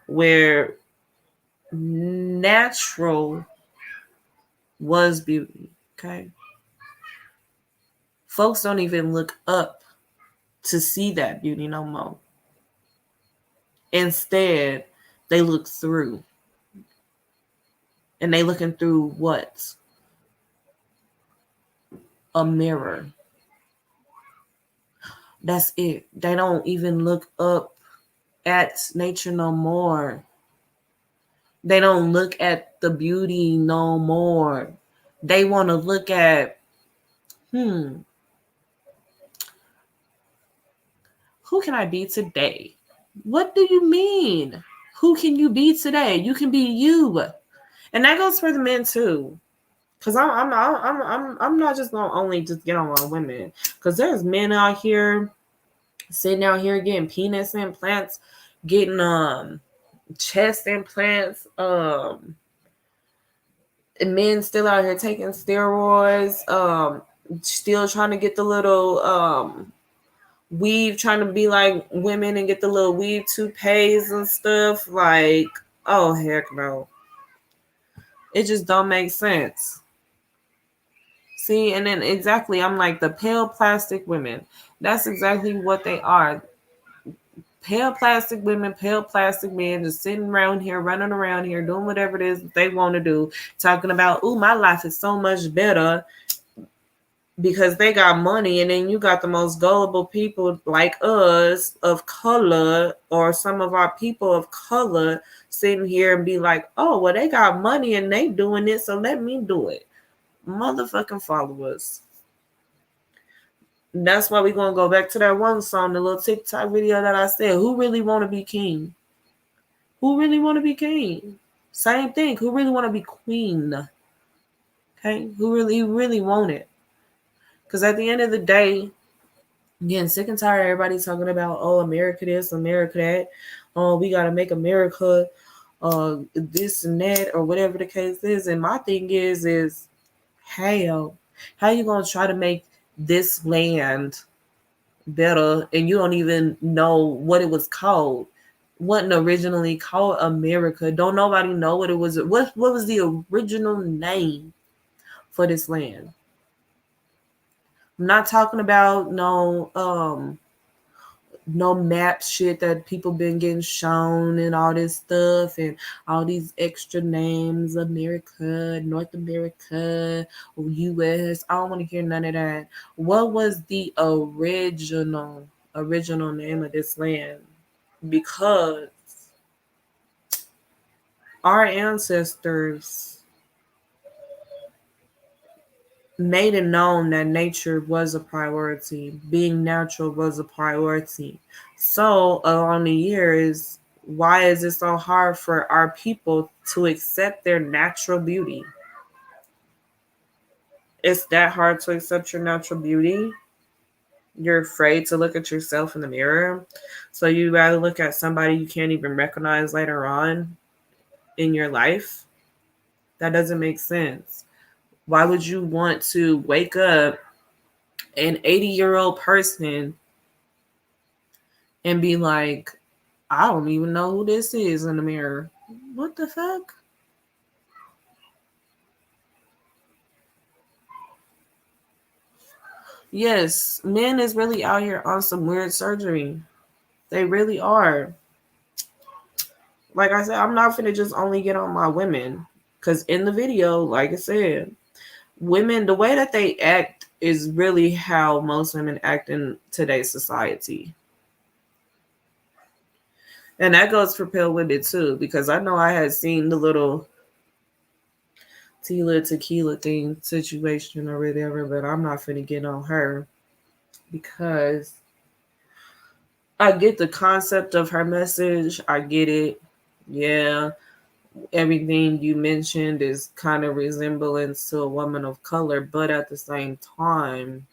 where natural was beauty. Okay? Folks don't even look up to see that beauty no more. Instead, they look through. And they looking through what? A mirror. That's it. They don't even look up at nature no more. They don't look at the beauty no more. They want to look at, who can I be today? What do you mean? Who can you be today? You can be you. And that goes for the men too. Cause I'm not just gonna only just get on women. Cause there's men out here sitting out here getting penis implants, getting chest implants, and men still out here taking steroids, still trying to get the little weave, trying to be like women and get the little weave toupees and stuff. Like, oh heck no. It just don't make sense. See, and then exactly, I'm like, the pale plastic women. That's exactly what they are. Pale plastic women, pale plastic men, just sitting around here, running around here, doing whatever it is that they want to do, talking about, oh, my life is so much better because they got money. And then you got the most gullible people like us of color, or some of our people of color, sitting here and be like, oh, well, they got money and they doing it, so let me do it. Motherfucking followers. That's why we're going to go back to that one song, the little TikTok video that I said, who really want to be king? Who really want to be king? Same thing. Who really want to be queen? Okay? Who really want it? Because at the end of the day, again, sick and tired of everybody talking about, oh, America this, America that. Oh, we got to make America this and that, or whatever the case is. And my thing is how you going to try to make this land better and you don't even know what it was called? Wasn't originally called America. Don't nobody know what it was. What was the original name for this land? I'm not talking about no map shit that people been getting shown and all this stuff and all these extra names, America, North America, US. I don't want to hear none of that. What was the original name of this land? Because our ancestors made it known that nature was a priority, being natural was a priority. So along the years, why is it so hard for our people to accept their natural beauty? It's that hard to accept your natural beauty. You're afraid to look at yourself in the mirror. So you rather look at somebody you can't even recognize later on in your life. That doesn't make sense. Why would you want to wake up an 80-year-old person and be like, I don't even know who this is in the mirror? What the fuck? Yes, men is really out here on some weird surgery. They really are. Like I said, I'm not finna just only get on my women. Because in the video, like I said, women, the way that they act is really how most women act in today's society. And that goes for pale women too, because I know I had seen the little Tila Tequila thing situation or whatever, but I'm not finna get on her because I get the concept of her message. I get it. Yeah, everything you mentioned is kind of resemblance to a woman of color, but at the same time,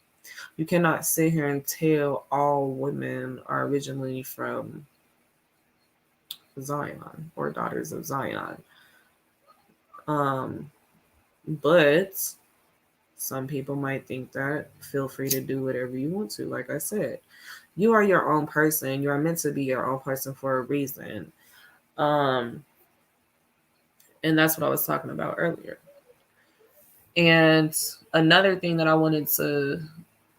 you cannot sit here and tell all women are originally from Zion or daughters of Zion. But some people might think that. Feel free to do whatever you want to. Like I said, you are your own person. You are meant to be your own person for a reason. And that's what I was talking about earlier. And another thing that I wanted to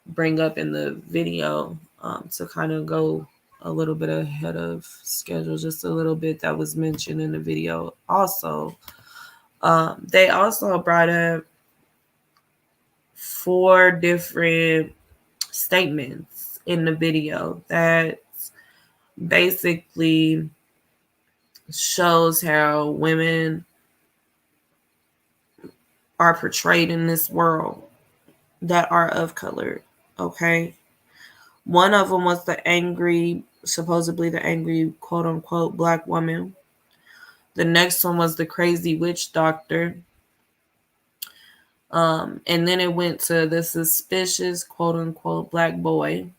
bring up in the video, to kind of go a little bit ahead of schedule, just a little bit that was mentioned in the video also. They also brought up 4 different statements in the video that basically shows how women are portrayed in this world that are of color. Okay. One of them was the angry, supposedly the angry, quote unquote, black woman. The next one was the crazy witch doctor. And then it went to the suspicious, quote unquote, black boy.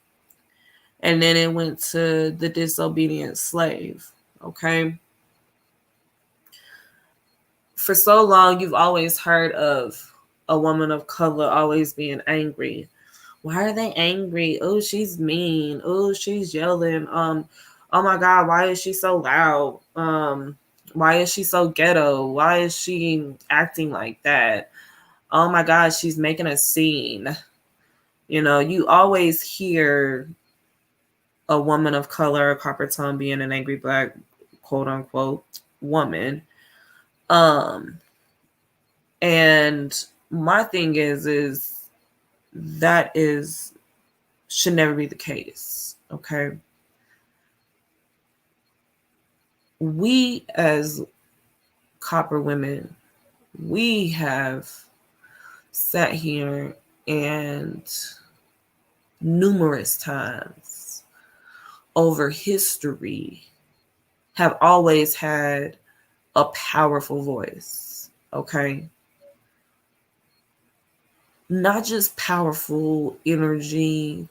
And then it went to the disobedient slave. Okay. For so long, you've always heard of a woman of color always being angry. Why are they angry? Oh, she's mean. Oh, she's yelling. Oh my God, why is she so loud? Why is she so ghetto? Why is she acting like that? Oh my God, she's making a scene. You know, you always hear a woman of color, a copper tone, being an angry black, quote unquote, woman. And my thing is that should never be the case. Okay. We as copper women, we have sat here and numerous times over history have always had a powerful voice. Okay. Not just powerful energy,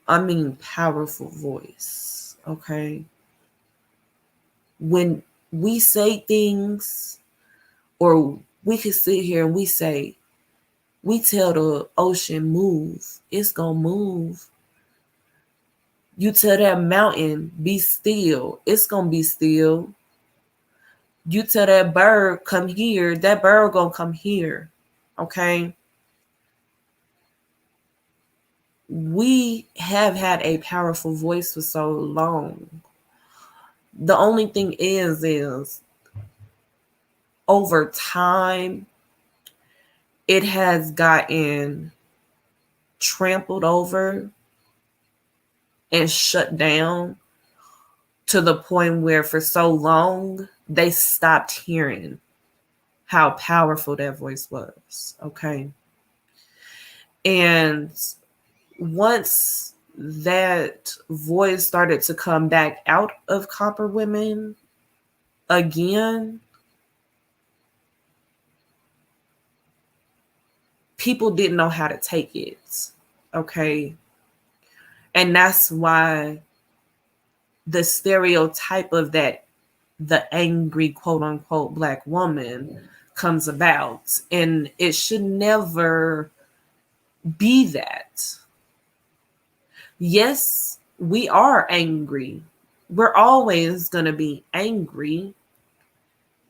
I mean powerful voice. Okay. When we say things, or we could sit here and we tell the ocean move, it's gonna move. You tell that mountain be still, it's gonna be still. You tell that bird come here, that bird gonna come here. Okay. We have had a powerful voice for so long. The only thing is over time, it has gotten trampled over and shut down to the point where for so long they stopped hearing how powerful that voice was. Okay. And once that voice started to come back out of copper women again, people didn't know how to take it. Okay. And that's why the stereotype of that, the angry quote unquote Black woman, comes about. And it should never be that. Yes, we are angry. We're always going to be angry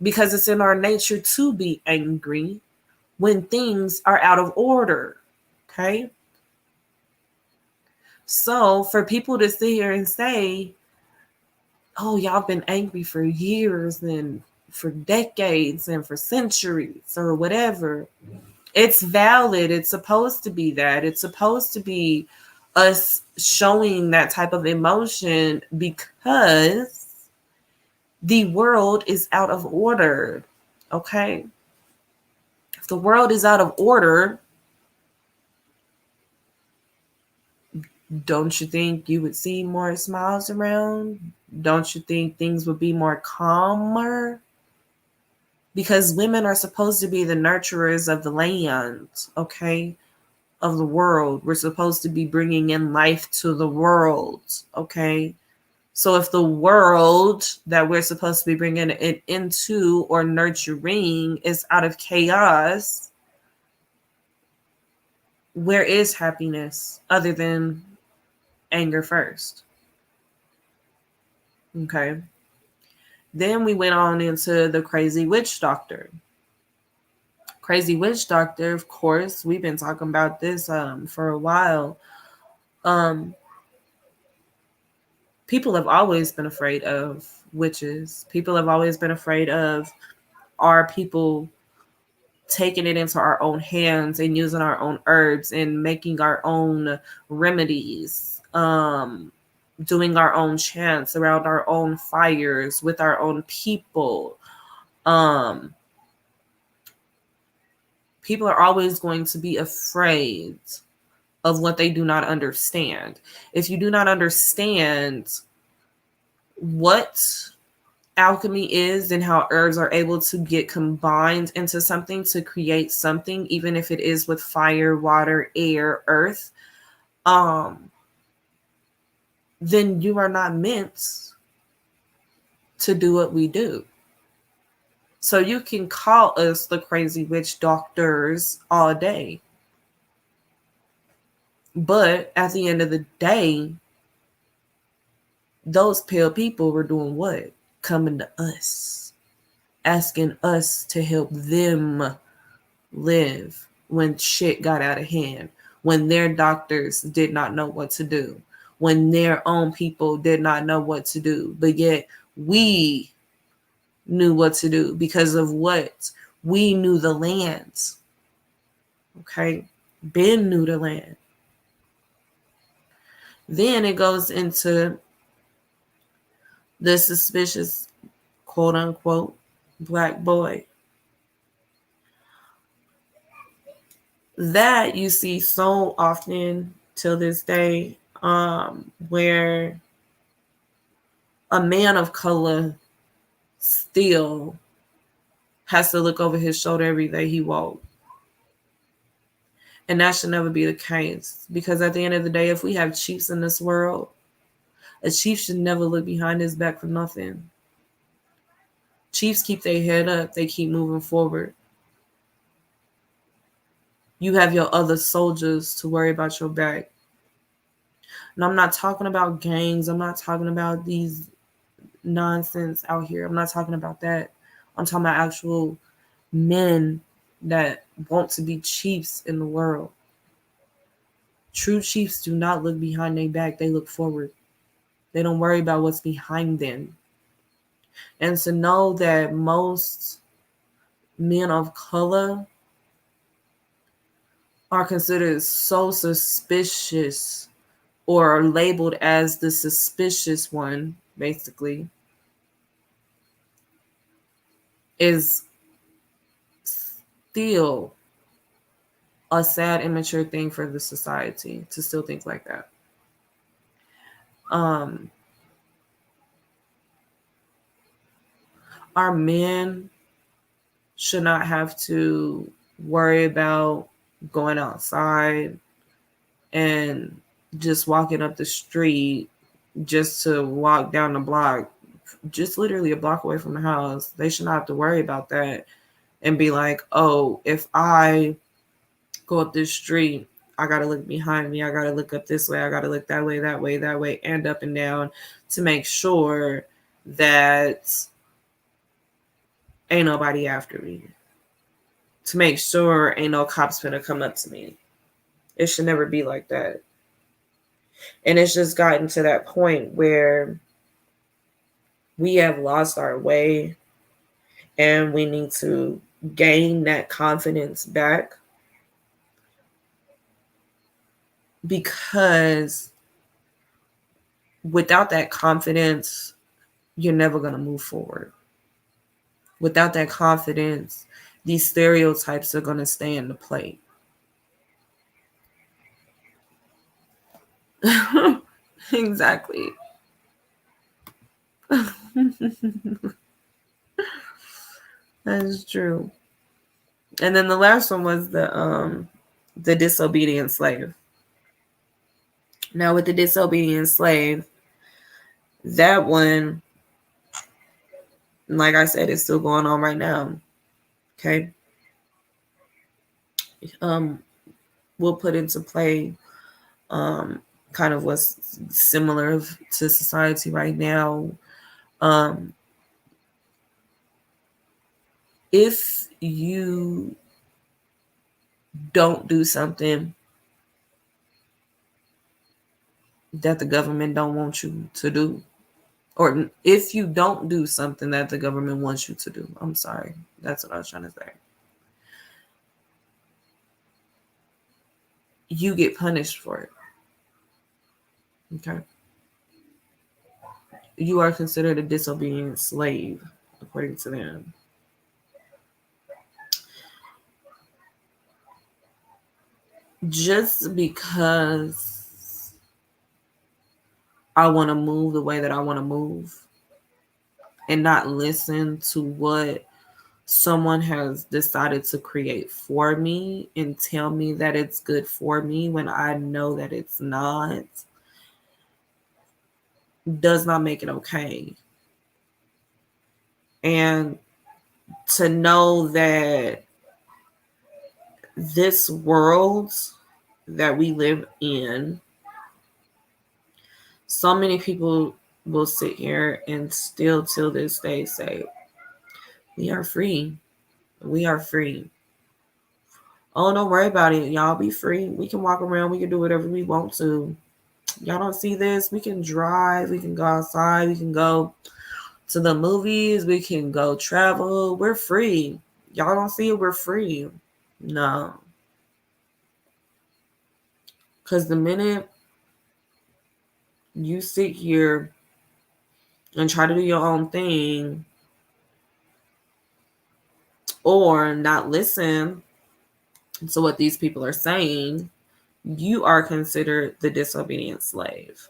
because it's in our nature to be angry when things are out of order. Okay. So for people to sit here and say, oh, y'all been angry for years and for decades and for centuries or whatever, it's valid. It's supposed to be that. It's supposed to be us showing that type of emotion because the world is out of order. Okay. If the world is out of order, don't you think you would see more smiles around? Don't you think things would be more calmer? Because women are supposed to be the nurturers of the land, okay, of the world. We're supposed to be bringing in life to the world, okay? So if the world that we're supposed to be bringing it into or nurturing is out of chaos, where is happiness other than anger first? Okay. Then we went on into the crazy witch doctor. Crazy witch doctor, of course, we've been talking about this for a while. People have always been afraid of witches. People have always been afraid of our people taking it into our own hands and using our own herbs and making our own remedies, doing our own chants around our own fires with our own people. People are always going to be afraid of what they do not understand. If you do not understand what alchemy is and how herbs are able to get combined into something to create something, even if it is with fire, water, air, earth, then you are not meant to do what we do. So you can call us the crazy witch doctors all day. But at the end of the day, those pale people were doing what? Coming to us, asking us to help them live when shit got out of hand, when their doctors did not know what to do, when their own people did not know what to do. But yet we knew what to do because of what? We knew the land. Okay? Ben knew the land. Then it goes into the suspicious, quote unquote, Black boy. That you see so often till this day, where a man of color still has to look over his shoulder every day he walks. And that should never be the case, because at the end of the day, if we have chiefs in this world, a chief should never look behind his back for nothing. Chiefs keep their head up. They keep moving forward. You have your other soldiers to worry about your back. And I'm not talking about gangs. I'm not talking about these nonsense out here. I'm not talking about that. I'm talking about actual men that want to be chiefs in the world. True chiefs do not look behind their back. They look forward. They don't worry about what's behind them. And to know that most men of color are considered so suspicious or are labeled as the suspicious one, basically, is still a sad, immature thing for the society to still think like that. Our men should not have to worry about going outside and just walking up the street just to walk down the block, just literally a block away from the house. They should not have to worry about that and be like, oh, if I go up this street, I got to look behind me. I got to look up this way. I got to look that way, and up and down to make sure that ain't nobody after me. To make sure ain't no cops gonna come up to me. It should never be like that. And it's just gotten to that point where we have lost our way and we need to gain that confidence back, because without that confidence, you're never going to move forward. Without that confidence, these stereotypes are going to stay in the play. Exactly. That's true. And then the last one was the disobedient slave. Now with the disobedient slave, that one, like I said, is still going on right now. Okay. We'll put into play kind of what's similar to society right now. If you don't do something that the government don't want you to do, or if you don't do something that the government wants you to do, I'm sorry, that's what I was trying to say, you get punished for it. Okay. You are considered a disobedient slave, according to them. Just because I want to move the way that I want to move and not listen to what someone has decided to create for me and tell me that it's good for me when I know that it's not, does not make it okay. And to know that this world that we live in, so many people will sit here and still till this day say, we are free. We are free. Oh, don't worry about it. Y'all be free. We can walk around. We can do whatever we want to. Y'all don't see this? We can drive. We can go outside. We can go to the movies. We can go travel. We're free. Y'all don't see it? We're free. No. Because the minute you sit here and try to do your own thing or not listen to what these people are saying, you are considered the disobedient slave.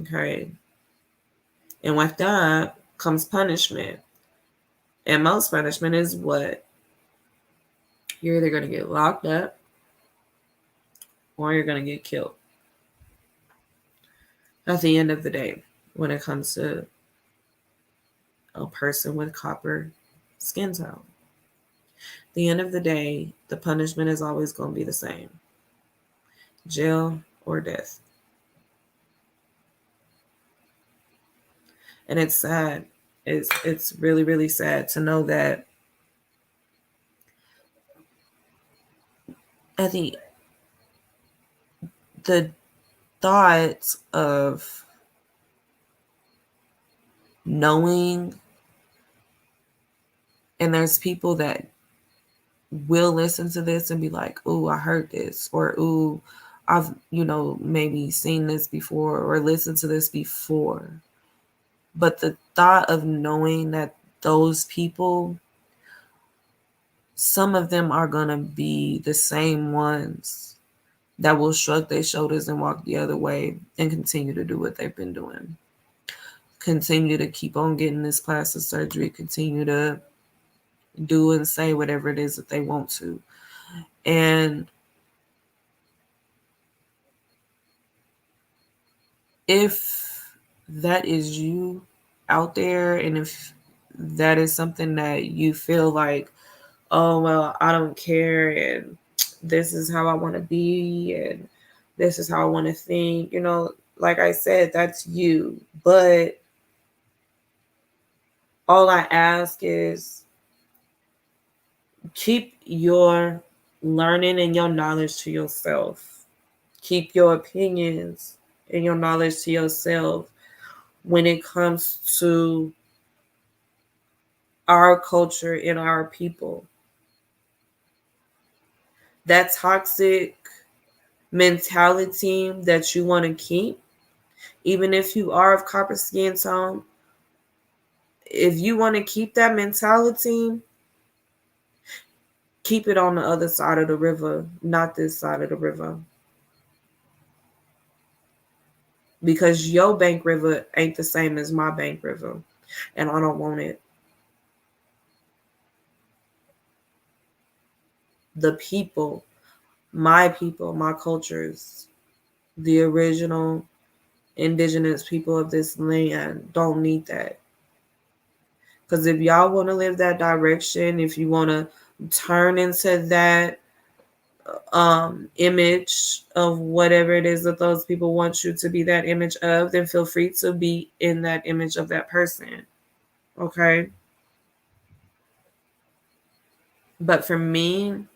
Okay. And with that comes punishment. And most punishment is what? You're either going to get locked up or you're going to get killed. At the end of the day, when it comes to a person with copper skin tone, at the end of the day, the punishment is always going to be the same: jail or death. And it's sad. It's really, really sad to know that at the thought of knowing, and there's people that will listen to this and be like, "Ooh, I heard this," or "Ooh, I've, maybe seen this before or listened to this before." But the thought of knowing that those people some of them are going to be the same ones that will shrug their shoulders and walk the other way and continue to do what they've been doing. Continue to keep on getting this plastic surgery, continue to do and say whatever it is that they want to. And if that is you out there, and if that is something that you feel like, oh, well, I don't care, and this is how I want to be, and this is how I want to think, like I said, that's you. But all I ask is keep your learning and your knowledge to yourself. Keep your opinions and your knowledge to yourself when it comes to our culture and our people. That toxic mentality that you want to keep, even if you are of copper skin tone, if you want to keep that mentality, keep it on the other side of the river, not this side of the river. Because your bank river ain't the same as my bank river, and I don't want it. The people, my cultures, the original indigenous people of this land don't need that. Because if y'all want to live that direction, if you want to turn into that image of whatever it is that those people want you to be that image of, then feel free to be in that image of that person. Okay? But for me,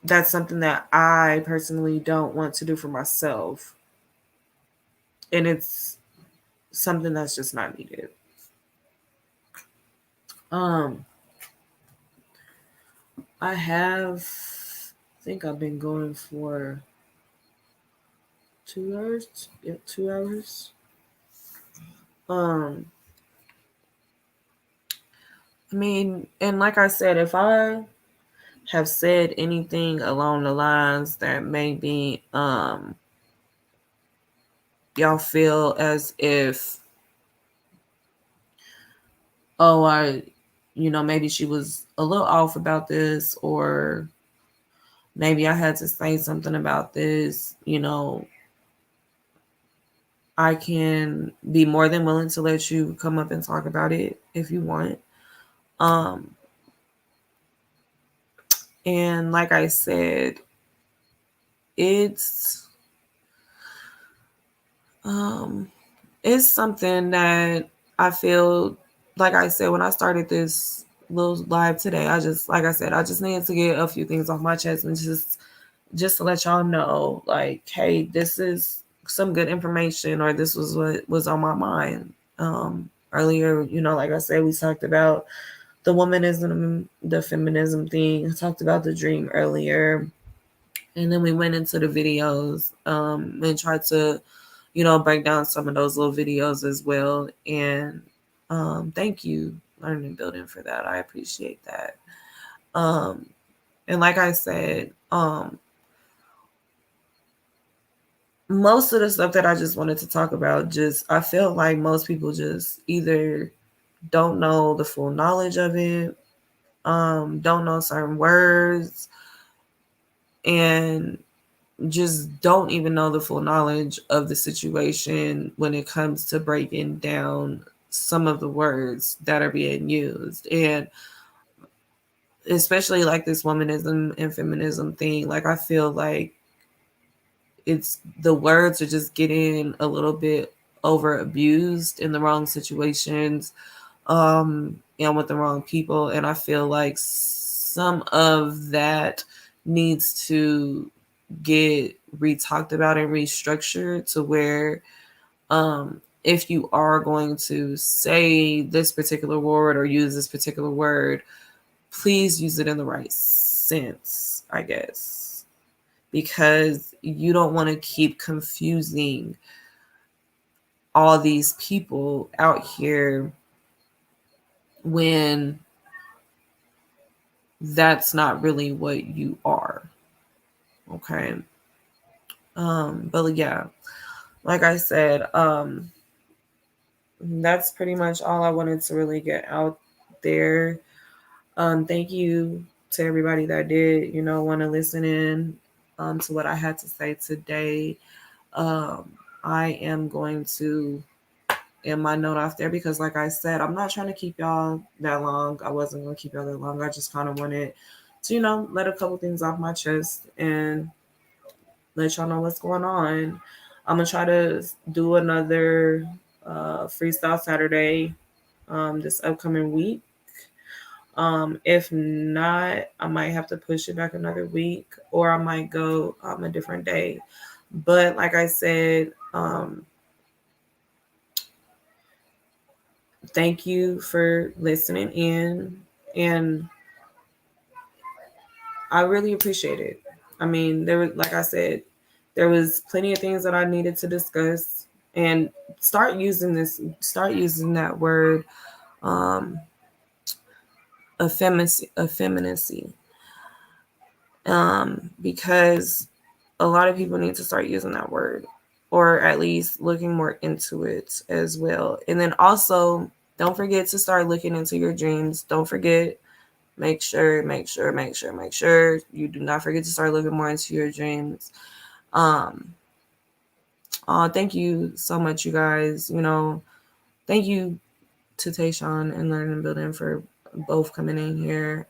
that's something that I personally don't want to do for myself. And it's something that's just not needed. I think I've been going for 2 hours. Yeah, 2 hours. I mean, and like I said, if I have said anything along the lines that maybe y'all feel as if, oh, maybe she was a little off about this, or maybe I had to say something about this, I can be more than willing to let you come up and talk about it if you want. And like I said, it's something that I feel, like I said, when I started this little live today, I just needed to get a few things off my chest and just to let y'all know, like, hey, this is some good information, or this was what was on my mind. Earlier, like I said, we talked about the womanism, the feminism thing. I talked about the dream earlier. And then we went into the videos and tried to, break down some of those little videos as well. And thank you, Learning Building, for that. I appreciate that. And like I said, most of the stuff that I just wanted to talk about, I feel like most people just either don't know the full knowledge of it, don't know certain words, and just don't even know the full knowledge of the situation when it comes to breaking down some of the words that are being used. And especially like this womanism and feminism thing, like I feel like the words are just getting a little bit over abused in the wrong situations, and with the wrong people. And I feel like some of that needs to get re-talked about and restructured to where if you are going to say this particular word or use this particular word, please use it in the right sense, I guess, because you don't want to keep confusing all these people out here when that's not really what you are. Okay. But yeah, like I said, that's pretty much all I wanted to really get out there. Thank you to everybody that did, want to listen in to what I had to say today. I am going to end my note off there because, like I said, I'm not trying to keep y'all that long. I wasn't going to keep y'all that long. I just kind of wanted to, let a couple things off my chest and let y'all know what's going on. I'm going to try to do another Freestyle Saturday this upcoming week. If not, I might have to push it back another week, or I might go a different day. But like I said, thank you for listening in, and I really appreciate it. I mean, like I said, there was plenty of things that I needed to discuss, and start using that word, effeminacy, because a lot of people need to start using that word, or at least looking more into it as well. And then also, don't forget to start looking into your dreams. Don't forget, make sure you do not forget to start looking more into your dreams. Thank you so much, you guys. Thank you to Tayshawn and Learning and Building for both coming in here.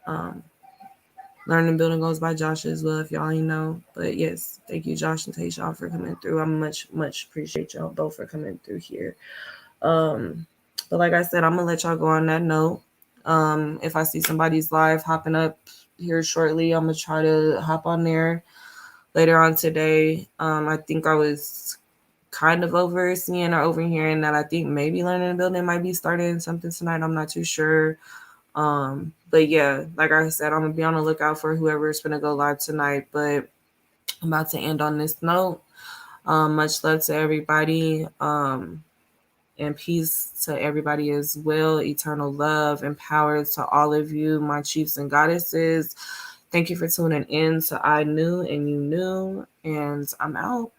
Learning and Building goes by Josh as well, if y'all ain't know. But yes, thank you, Josh and Tayshawn, for coming through. I much appreciate y'all both for coming through here. But like I said, I'm gonna let y'all go on that note. If I see somebody's live hopping up here shortly, I'm gonna try to hop on there later on today. I think I was kind of overseeing or overhearing that I think maybe Learning and Building might be starting something tonight. I'm not too sure. But yeah, like I said, I'm gonna be on the lookout for whoever's gonna go live tonight. But I'm about to end on this note. Much love to everybody. And peace to everybody as well. Eternal love and power to all of you, my chiefs and goddesses. Thank you for tuning in to I Knew and You Knew. And I'm out.